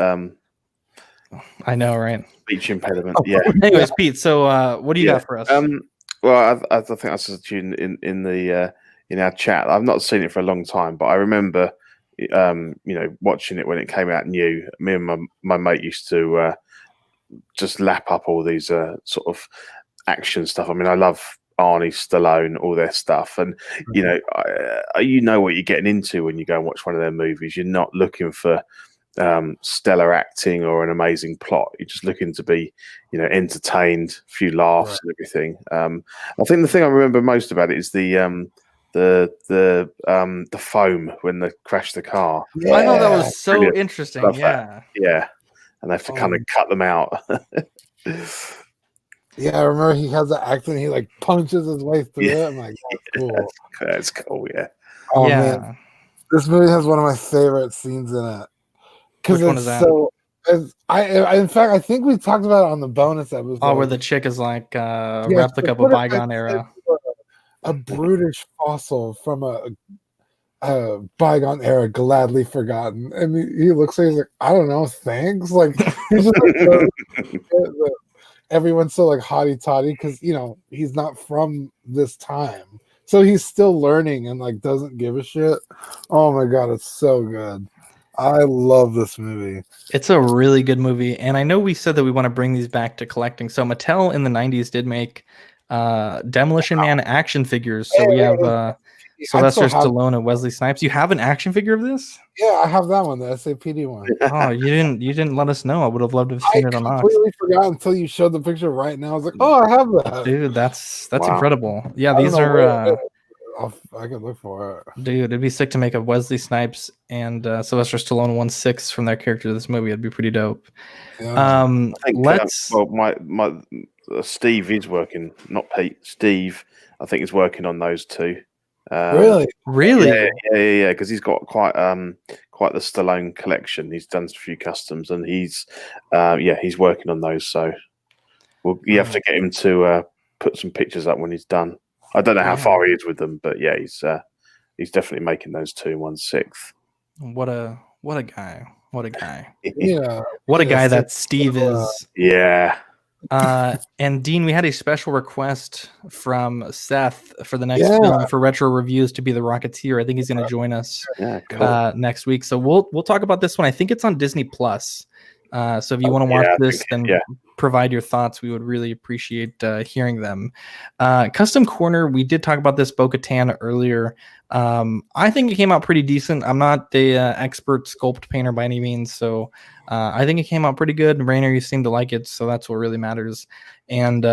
I know, right? Speech impediment. Yeah. Anyways, Pete. So, what do you got for us? Well, I think I said to you in our chat. I've not seen it for a long time, but I remember, watching it when it came out new. Me and my mate used to just lap up all these sort of action stuff. I mean, I love Arnie, Stallone, all their stuff, and you know what you're getting into when you go and watch one of their movies. You're not looking for stellar acting or an amazing plot. You're just looking to be, entertained, a few laughs and everything. I think the thing I remember most about it is the foam when they crash the car. Yeah. I thought that was so interesting. Yeah, and they have to kind of cut them out. Yeah, I remember he has the accent. He like punches his way through it. I'm like, that's cool. That's cool. Yeah. Oh man, this movie has one of my favorite scenes in it. Which one is that? In fact, I think we talked about it on the bonus episode. Oh, where the chick is like a replica of a bygone era. A brutish fossil from a bygone era, gladly forgotten. And he looks like he's like, I don't know, thanks. Like he's just like, everyone's so like hotty toddy because he's not from this time, so he's still learning and like doesn't give a shit. Oh my god, it's so good. I love this movie. It's a really good movie, and I know we said that we want to bring these back to collecting. So Mattel in the 90s did make Demolition Man action figures. So we have Sylvester Stallone and Wesley Snipes. You have an action figure of this? Yeah, I have that one, the SAPD one. Oh, you didn't let us know. I would have loved to have seen it on us. I completely forgot until you showed the picture right now. I was like, oh, I have that. Dude, that's incredible. Yeah, these are I could look for it. Dude, it'd be sick to make a Wesley Snipes and Sylvester Stallone 1/6 from their character to this movie. It'd be pretty dope. Yeah. I think, my Steve is working, not Pete. Steve, I think, is working on those two. Really? Yeah. Because he's got quite the Stallone collection. He's done a few customs, and he's working on those. So you have to get him to put some pictures up when he's done. I don't know how far he is with them, but yeah, he's definitely making those 2 1/6. What a guy! What a guy! Yeah. What a guy that Steve is. Yeah. And Dean, we had a special request from Seth for the next film for Retro Reviews to be the Rocketeer. I think he's going to join us next week. So we'll talk about this one. I think it's on Disney Plus. So if you want to watch this, then provide your thoughts. We would really appreciate hearing them. Custom Corner, we did talk about this Bo-Katan earlier. I think it came out pretty decent. I'm not the expert sculpt painter by any means, so I think it came out pretty good. Rainer, you seem to like it, so that's what really matters. And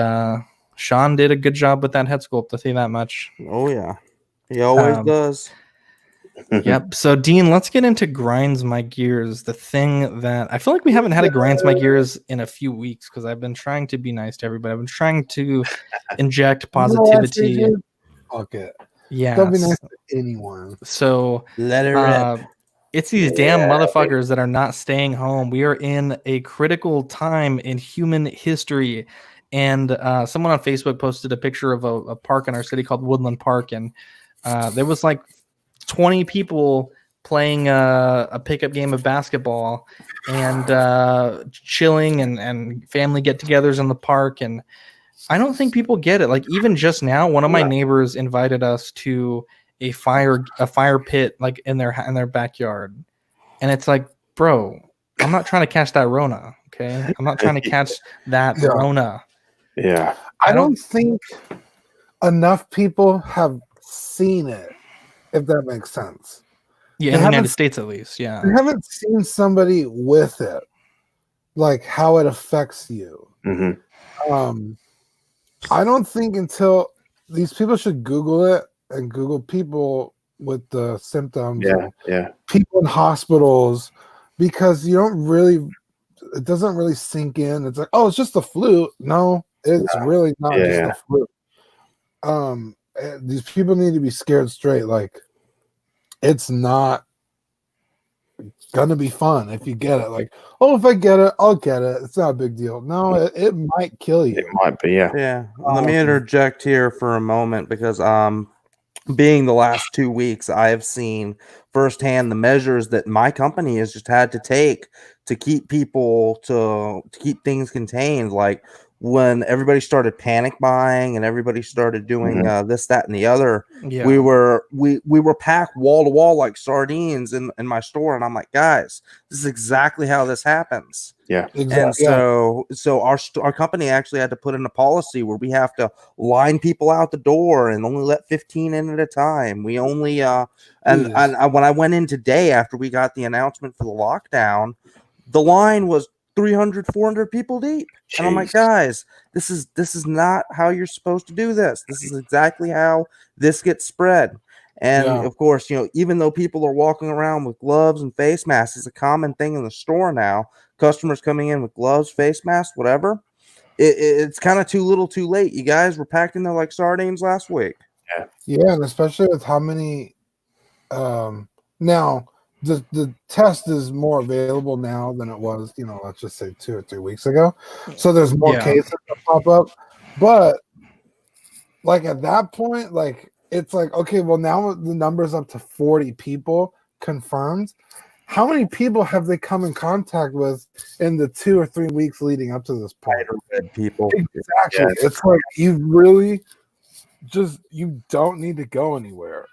Sean did a good job with that head sculpt, I'll tell you that much. Oh yeah, he always does. Yep. So Dean, let's get into Grinds My Gears. The thing that I feel like we haven't had a Grinds My Gears in a few weeks because I've been trying to be nice to everybody. I've been trying to inject positivity. Fuck it. Yeah. Don't be nice to anyone. So let it rip. It's these damn motherfuckers that are not staying home. We are in a critical time in human history. And someone on Facebook posted a picture of a park in our city called Woodland Park, and there was like 20 people playing a pickup game of basketball and chilling and family get-togethers in the park. And I don't think people get it. Like even just now, one of my neighbors invited us to a fire pit like in their backyard, and it's like, bro, I'm not trying to catch that Rona. Okay, I'm not trying to catch that Yeah. Rona. Yeah. I I don't- don't think enough people have seen it, if that makes sense. Yeah, They in the haven't- United States at least. Yeah. I haven't seen somebody with it, like how it affects you. hmm I don't think until these people should Google it and Google people with the symptoms Yeah. and Yeah. people in hospitals, because you don't really, it doesn't really sink in. It's like, oh, it's just the flu. No, it's really not Yeah, just yeah. the flu. These people need to be scared straight. Like, it's not gonna be fun if you get it. Like, oh, if I get it, I'll get it. It's not a big deal. No, it might kill you. It might be. Yeah. Yeah. Let me interject here for a moment because being the last 2 weeks, I have seen firsthand the measures that my company has just had to take to keep people to keep things contained. Like when everybody started panic buying and everybody started doing this, that, and the other, Yeah. we were packed wall to wall like sardines in my store, and I'm like, guys, this is exactly how this happens. Yeah. Exactly. And so our company actually had to put in a policy where we have to line people out the door and only let 15 in at a time. We only and when I went in today after we got the announcement for the lockdown, the line was 300, 400 people deep. And I'm like, Jeez. guys, this is not how you're supposed to do this. This is exactly how this gets spread. And of course, even though people are walking around with gloves and face masks, it's a common thing in the store now. Customers coming in with gloves, face masks, whatever. It's kind of too little, too late. You guys were packed in there like sardines last week. Yeah, and especially with how many now the test is more available now than it was, let's just say 2 or 3 weeks ago. So there's more cases that pop up. But like at that point, like it's like, okay, well now the number's up to 40 people confirmed. How many people have they come in contact with in the 2 or 3 weeks leading up to this point? People. Exactly. Yeah. It's like you really you don't need to go anywhere.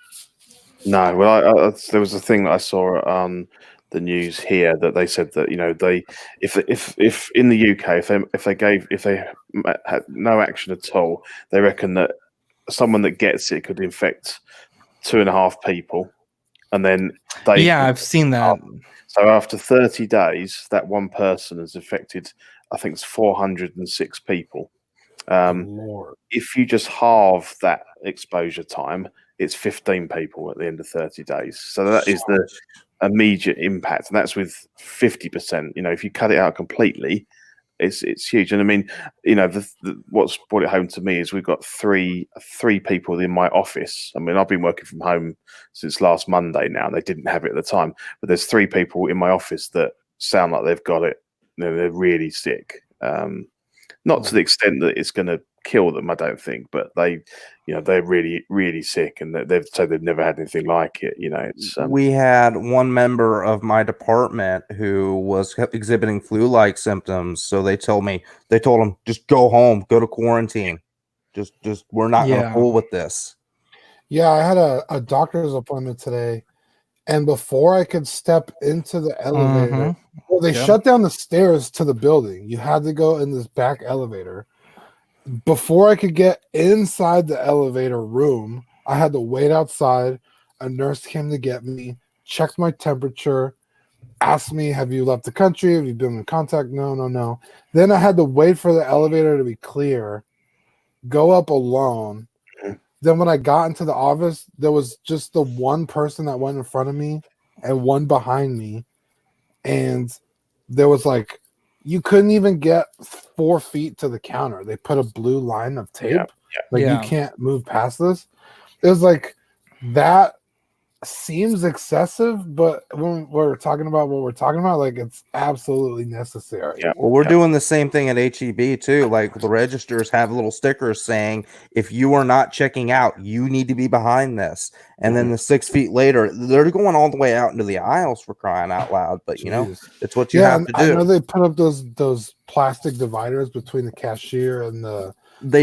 No, well, there was a thing that I saw on the news here that they said that if in the UK if they had no action at all, they reckon that someone that gets it could infect 2.5 people, and then I've seen that. So after 30 days, that one person has affected, I think it's 406 people. Lord. If you just halve that exposure time, it's 15 people at the end of 30 days. So that is the immediate impact, and that's with 50%. If you cut it out completely, it's huge. And I mean, what's brought it home to me is we've got three people in my office. I mean, I've been working from home since last Monday now, and they didn't have it at the time. But there's 3 people in my office that sound like they've got it. They're really sick. Not to the extent that it's going to kill them, I don't think, but they're really, really sick, and they've said they've never had anything like it. It's we had one member of my department who was exhibiting flu-like symptoms. So they told him, just go home, go to quarantine. Just we're not going to fool with this. Yeah, I had a doctor's appointment today, and before I could step into the elevator, well, they shut down the stairs to the building. You had to go in this back elevator. Before I could get inside the elevator room, I had to wait outside. A nurse came to get me, checked my temperature, asked me, have you left the country? Have you been in contact? No. Then I had to wait for the elevator to be clear, go up alone. Then when I got into the office, there was just the one person that went in front of me and one behind me. And there was like, you couldn't even get 4 feet to the counter. They put a blue line of tape. You can't move past this. It was like, that seems excessive, but when we're talking about what we're talking about, like it's absolutely necessary. Yeah. Well, we're doing the same thing at HEB too. Like the registers have little stickers saying, if you are not checking out, you need to be behind this. And then the 6 feet later, they're going all the way out into the aisles, for crying out loud. But it's what you have to do. I know they put up those plastic dividers between the cashier and the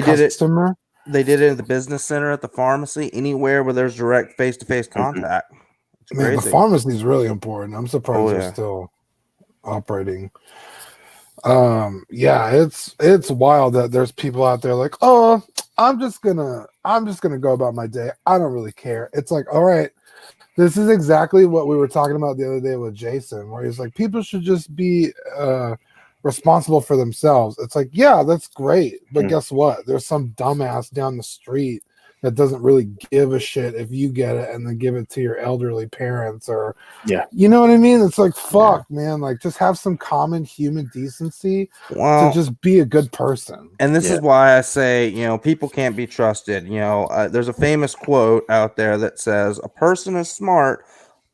customer. They did it at the business center, at the pharmacy, anywhere where there's direct face-to-face contact. It's crazy. The pharmacy is really important. I'm surprised they're still operating. Yeah, it's wild that there's people out there like, oh, I'm just gonna go about my day. I don't really care. It's like, all right, this is exactly what we were talking about the other day with Jason, where he's like, people should just be responsible for themselves. It's like, yeah, that's great, but guess what? There's some dumbass down the street that doesn't really give a shit if you get it and then give it to your elderly parents, or you know what I mean? It's like, fuck, man, like just have some common human decency to just be a good person. And this is why I say, you know, people can't be trusted. You know, there's a famous quote out there that says, a person is smart,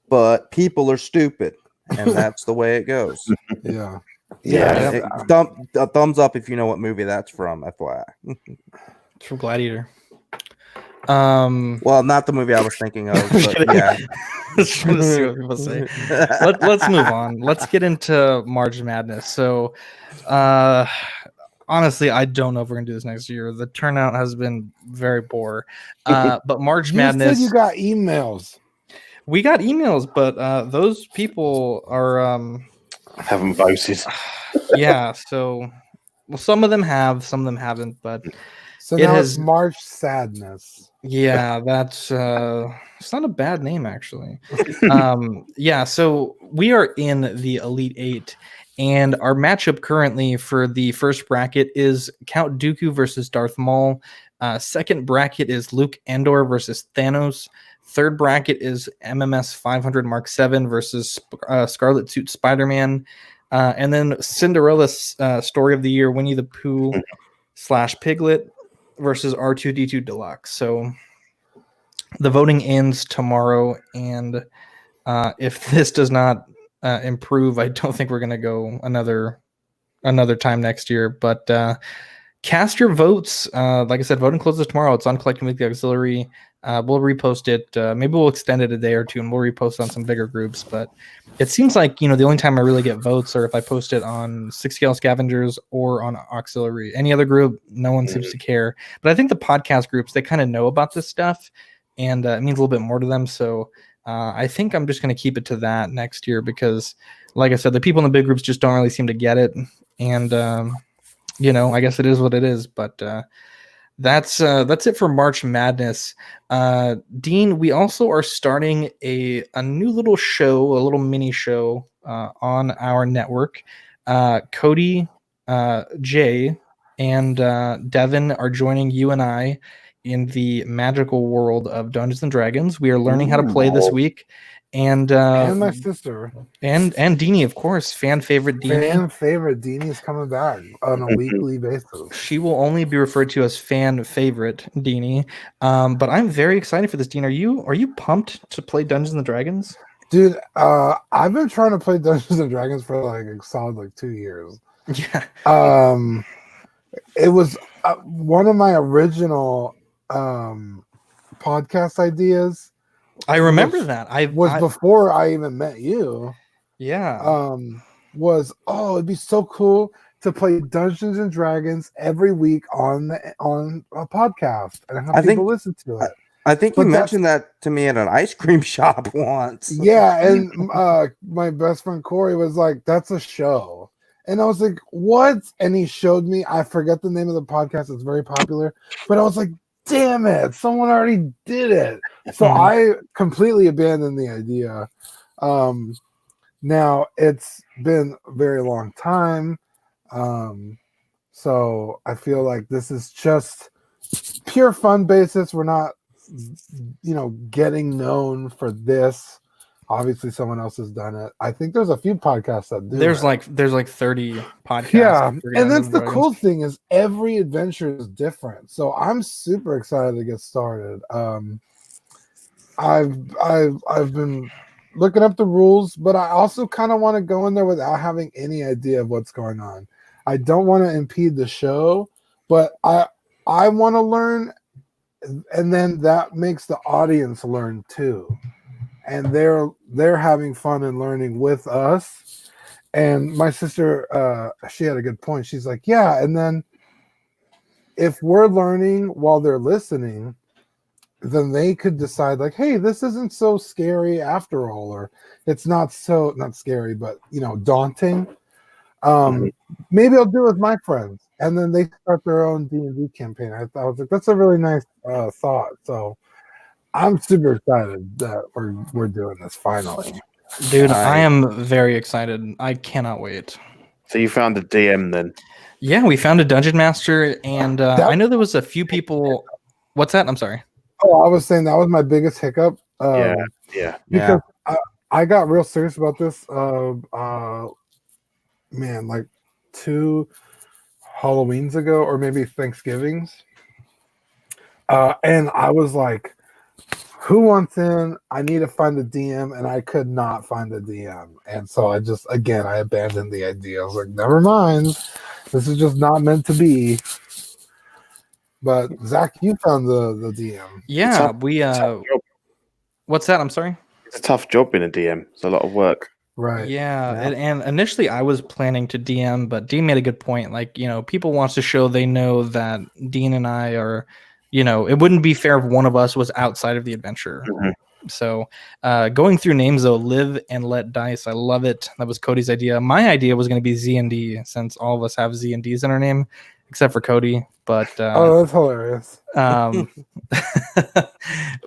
but people are stupid. And that's the way it goes. Yeah. Thumbs up if you know what movie that's from, FYI. It's from Gladiator. Well, not the movie I was thinking of, but yeah. Let's try to see what people say. Let's move on. Let's get into March Madness. So, honestly, I don't know if we're gonna do this next year. The turnout has been very poor. But March Madness. Said you got emails. We got emails, but those people are haven't voted. Yeah, so some of them have, some of them haven't, but so now it's March Sadness. Yeah, that's it's not a bad name actually. Yeah, so we are in the Elite Eight, and our matchup currently for the first bracket is Count Dooku versus Darth Maul. Second bracket is Luke Endor versus Thanos. Third bracket is MMS 500 Mark 7 versus Scarlet Suit Spider-Man. And then Cinderella's Story of the Year, Winnie the Pooh / Piglet versus R2D2 Deluxe. So the voting ends tomorrow, and if this does not improve, I don't think we're going to go another time next year. But cast your votes. Like I said, voting closes tomorrow. It's on Collecting Weekly Auxiliary. We'll repost it. Maybe we'll extend it a day or two, and we'll repost on some bigger groups. But it seems like, you know, the only time I really get votes are if I post it on 6Scale Scavengers or on Auxiliary. Any other group, no one seems to care. But I think the podcast groups, they kind of know about this stuff, and it means a little bit more to them. So I think I'm just going to keep it to that next year because, like I said, the people in the big groups just don't really seem to get it. And, you know, I guess it is what it is. But that's it for March Madness. Dean, we also are starting a new little show, a little mini show on our network. Cody, Jay, and Devin are joining you and I in the magical world of Dungeons and Dragons. We are learning how to play this week. And my sister. And Deanie, of course, fan favorite Deanie. Fan favorite Deanie is coming back on a weekly basis. She will only be referred to as fan favorite Deanie. But I'm very excited for this, Dean. Are you pumped to play Dungeons and Dragons? Dude, I've been trying to play Dungeons and Dragons for like a solid 2 years. Yeah. It was one of my original podcast ideas. I remember that. Before I even met you. Yeah. It'd be so cool to play Dungeons and Dragons every week on a podcast and have people listen to it. I think you mentioned that to me at an ice cream shop once. Yeah, and my best friend Corey was like, "That's a show." And I was like, "What?" And he showed me. I forget the name of the podcast. It's very popular. But I was like, damn it, someone already did it. So I completely abandoned the idea. Now it's been a very long time. So I feel like this is just pure fun basis. We're not, getting known for this. Obviously someone else has done it. I think there's a few podcasts that do there's like 30 podcasts. Yeah, and that's the cool thing is every adventure is different. So I'm super excited to get started. I've been looking up the rules, but I also kind of want to go in there without having any idea of what's going on. I don't want to impede the show, but I want to learn, and then that makes the audience learn too. And they're having fun and learning with us. And my sister, she had a good point. She's like, yeah, and then if we're learning while they're listening, then they could decide like, hey, this isn't so scary after all, or it's not scary, but daunting. Maybe I'll do it with my friends, and then they start their own D&D campaign. I was like, that's a really nice thought. So I'm super excited that we're doing this finally. Dude, I am very excited. I cannot wait. So you found a DM then? Yeah, we found a dungeon master, and I know there was a few people. What's that? I'm sorry. Oh, I was saying that was my biggest hiccup. Yeah. Because I got real serious about this. Man, like 2 Halloweens ago, or maybe Thanksgivings. And I was like, who wants in? I need to find a DM, and I could not find a DM. And so I abandoned the idea. I was like, never mind. This is just not meant to be. But Zach, you found the DM. Yeah, what's that? I'm sorry. It's a tough job being a DM. It's a lot of work. Right. Yeah. And initially I was planning to DM, but Dean made a good point. Like, people want to show they know that Dean and I are, it wouldn't be fair if one of us was outside of the adventure. Mm-hmm. So going through names though, Live and Let Dice. I love it. That was Cody's idea. My idea was going to be Z&D, since all of us have Z and D's in our name, except for Cody. But that's hilarious.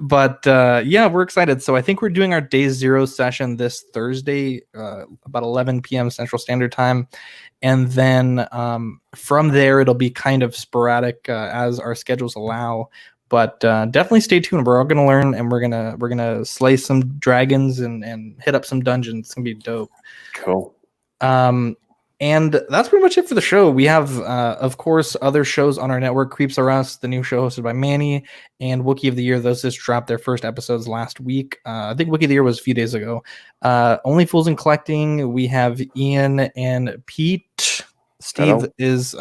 But yeah, we're excited. So I think we're doing our day 0 session this Thursday, about 11 p.m. Central Standard Time, and then from there it'll be kind of sporadic as our schedules allow. But definitely stay tuned. We're all gonna learn, and we're gonna slay some dragons and hit up some dungeons. It's gonna be dope. Cool. And that's pretty much it for the show. We have, of course, other shows on our network. Creeps Are Us, the new show hosted by Manny, and Wookiee of the Year. Those just dropped their first episodes last week. I think Wookiee of the Year was a few days ago. Only Fools and Collecting. We have Ian and Pete. Steve is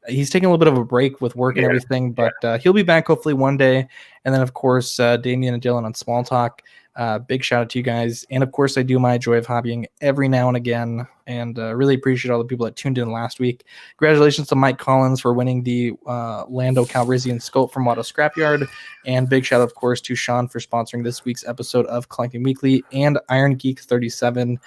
he's taking a little bit of a break with work and everything, but he'll be back hopefully one day. And then, of course, Damien and Dylan on Small Talk. Big shout out to you guys. And of course, I do my Joy of Hobbying every now and again, and really appreciate all the people that tuned in last week. Congratulations to Mike Collins for winning the Lando Calrissian sculpt from Watto Scrapyard. And big shout out, of course, to Sean for sponsoring this week's episode of Collecting Weekly, and Iron Geek 37.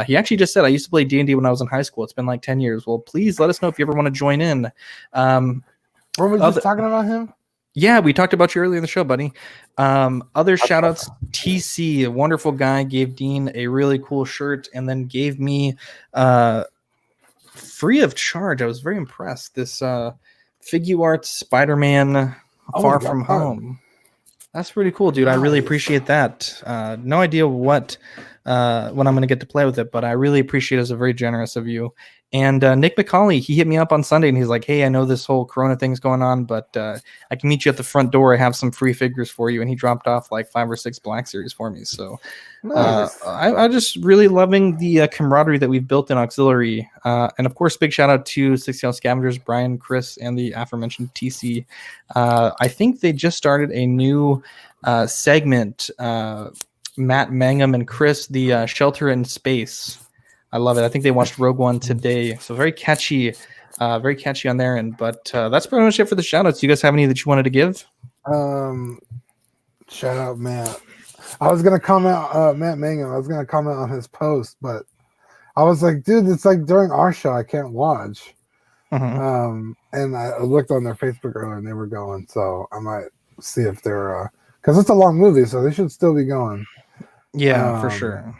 He actually just said, I used to play D&D when I was in high school. It's been like 10 years. Well, please let us know if you ever want to join in. Were we just talking about him? Yeah, we talked about you earlier in the show, buddy. Other shout outs, TC, a wonderful guy, gave Dean a really cool shirt and then gave me free of charge. I was very impressed. This Figuarts Spider-Man Far From Home. That's pretty cool, dude. I really appreciate that. No idea when I'm going to get to play with it, but I really appreciate it. It's very generous of you. And Nick McCauley, he hit me up on Sunday and he's like, hey, I know this whole Corona thing's going on, but I can meet you at the front door. I have some free figures for you. And he dropped off like 5 or 6 Black Series for me. So nice. I just really loving the camaraderie that we've built in Auxiliary. And of course, big shout out to 60 Scavengers, Brian, Chris, and the aforementioned TC. I think they just started a new segment, Matt Mangum and Chris, the Shelter in Space. I love it. I think they watched Rogue One today. So very catchy on their end. But that's pretty much it for the shout outs. Do you guys have any that you wanted to give? Shout out Matt. I was gonna comment Matt Mangum. I was gonna comment on his post, but I was like, dude, it's like during our show, I can't watch. And I looked on their Facebook earlier and they were going, so I might see if they're because it's a long movie, so they should still be going. Yeah, for sure.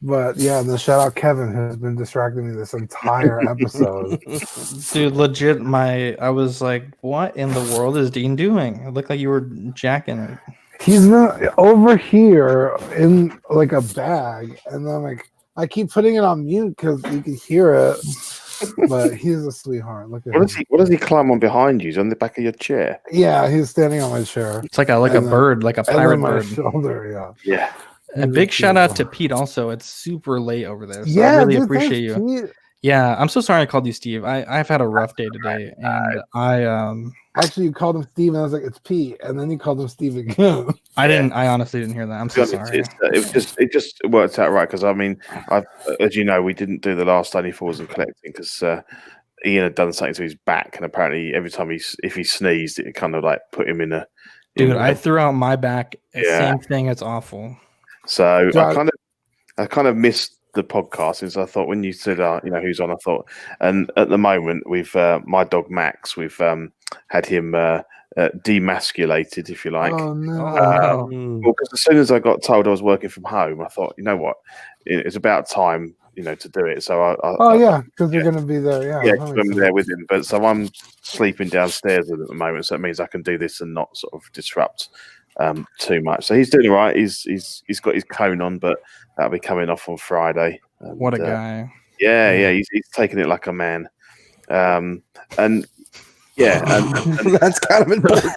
But yeah, the shout out Kevin, who's been distracting me this entire episode. Dude, legit, I was like, what in the world is Dean doing? It looked like you were jacking it. He's not over here in like a bag, and I'm like, I keep putting it on mute because you can hear it. But he's a sweetheart. Look at him. What does he climb on behind you? He's on the back of your chair. Yeah, he's standing on my chair. It's like a bird, like a pirate bird. Shoulder, yeah. A big shout out to Pete also. It's super late over there. So I really appreciate you. Pete. Yeah, I'm so sorry I called you Steve. I've had a rough day today. And actually you called him Steve and I was like, it's Pete, and then you called him Steve again. I honestly didn't hear that. I'm so sorry. It just worked out right because I mean, as you know, we didn't do the last Only Fools and Collecting because Ian had done something to his back, and apparently every time if he sneezed, it kind of like put him in a. Dude, I threw out my back. Same thing. It's awful. So I kind of missed the podcasting. So I thought when you said, who's on, I thought, and at the moment we've my dog Max, we've had him demasculated, if you like. Oh no. Well, because as soon as I got told I was working from home, I thought, you know what, it's about time, to do it. So because you're gonna be there. Yeah, yeah, I'm there with him. But so I'm sleeping downstairs at the moment, so that means I can do this and not sort of disrupt too much. So he's doing all right. He's got his cone on, but that'll be coming off on Friday. And, What a guy! Yeah, he's taking it like a man. And yeah, and That's kind of important.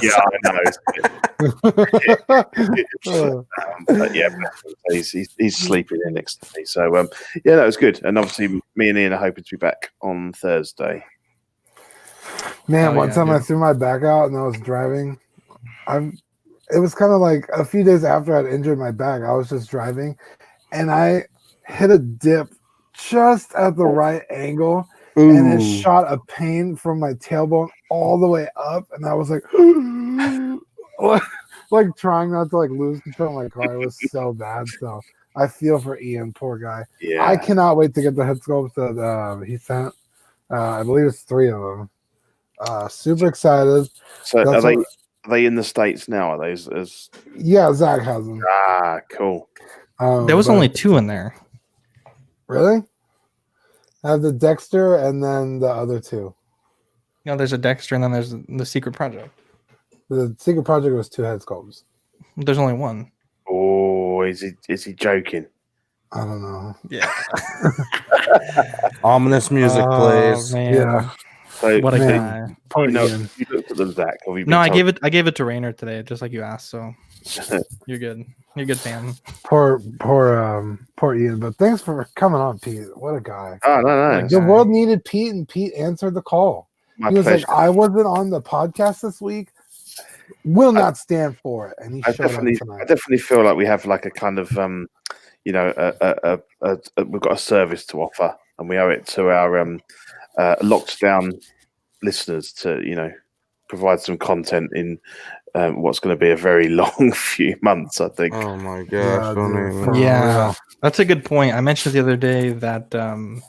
yeah, I know. But yeah, he's sleeping there next to me. So yeah, that was good. And obviously, me and Ian are hoping to be back on Thursday. Man, one time I threw my back out and I was driving. It was kind of like a few days after I'd injured my back. I was just driving, and I hit a dip just at the right angle. Ooh. And it shot a pain from my tailbone all the way up, and I was like, like trying not to like lose control of my car. It was so bad. So I feel for Ian, poor guy. Yeah, I cannot wait to get the head sculpts that he sent. I believe it's 3 of them. Super excited. So are they in the States now? Are they? Yeah, Zack has them. Ah, cool. There was only 2 in there. Really? I have the Dexter and then the other 2. There's a Dexter and then there's the Secret Project. The Secret Project was 2 head sculpts. There's only 1. Oh, is he joking? I don't know. Yeah. Ominous music plays. Man. Yeah. So, What a Man. guy. Poor you Ian. looked at them, Zach. No, I gave it to Rainer today, just like you asked. So you're good. You're good, fam. Poor Ian. But thanks for coming on, Pete. What a guy. Oh no. The world needed Pete, and Pete answered the call. My He was pleasure. like, I wasn't on the podcast this week. Will not stand for it. And he I showed up definitely tonight. feel like we have like a kind of we've got a service to offer, and we owe it to our locked down listeners to provide some content in what's going to be a very long few months, I think. Oh my gosh! Yeah, don't dude, even- for Yeah, real. that's a good point. I mentioned the other day that that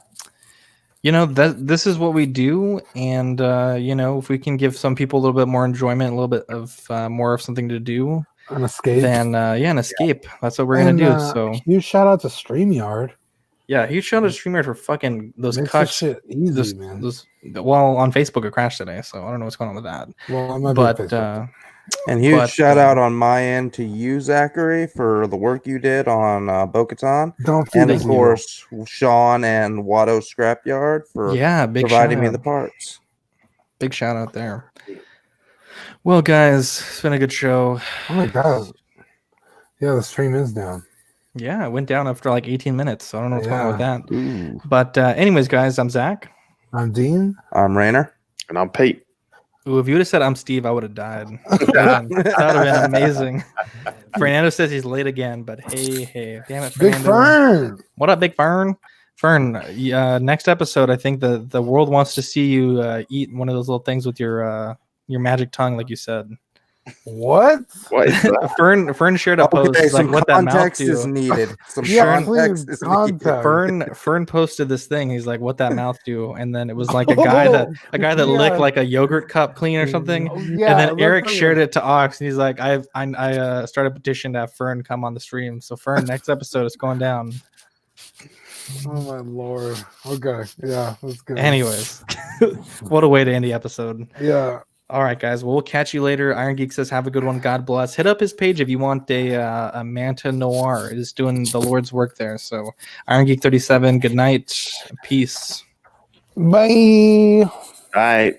this is what we do, and if we can give some people a little bit more enjoyment, a little bit of more of something to do, An escape. then an escape. That's what we're gonna And, do. So huge shout out to StreamYard. yeah, huge shout out to StreamYard for fucking those Makes this cuts. shit easy, man. Well, on Facebook it crashed today, so I don't know what's going on with that. Well, I might But be on Facebook. And huge But, shout out on my end to you, Zachary, for the work you did on Bo-Katan. Don't feed And us of evil. course, Sean and Watto Scrapyard for Yeah, big providing shout me out. the parts. Big shout out there. Well, guys, it's been a good show. Oh my god. Yeah, the stream is down. Yeah, it went down after like 18 minutes, so I don't know what's going on with that. Ooh. But anyways, guys, I'm Zach. I'm Dean. I'm Rainer. And I'm Pete. Ooh, if you would have said I'm Steve, I would have died. That would have been amazing. Fernando says he's late again, but hey, damn it, Big Fernando. Fern. What up, Big Fern? Fern, next episode, I think the world wants to see you eat one of those little things with your magic tongue, like you said. What? What is that? Fern shared a post Okay, like some what that mouth context do. is needed. Some Yeah, context please, is needed. context. Fern posted this thing. He's like, "What that mouth do?" And then it was like a guy that Yeah. licked like a yogurt cup clean or something. Oh, And yeah, then Eric that's shared it to Ox, and he's like, I started a petition to have Fern come on the stream. So Fern, next episode is going down. Oh my lord. Okay. Yeah, that's good. Anyways, what a way to end the episode. Yeah. All right, guys. Well, we'll catch you later. Iron Geek says, "Have a good one. God bless." Hit up his page if you want a Manta Noir. It is doing the Lord's work there. So, Iron Geek 37. Good night. Peace. Bye. Right.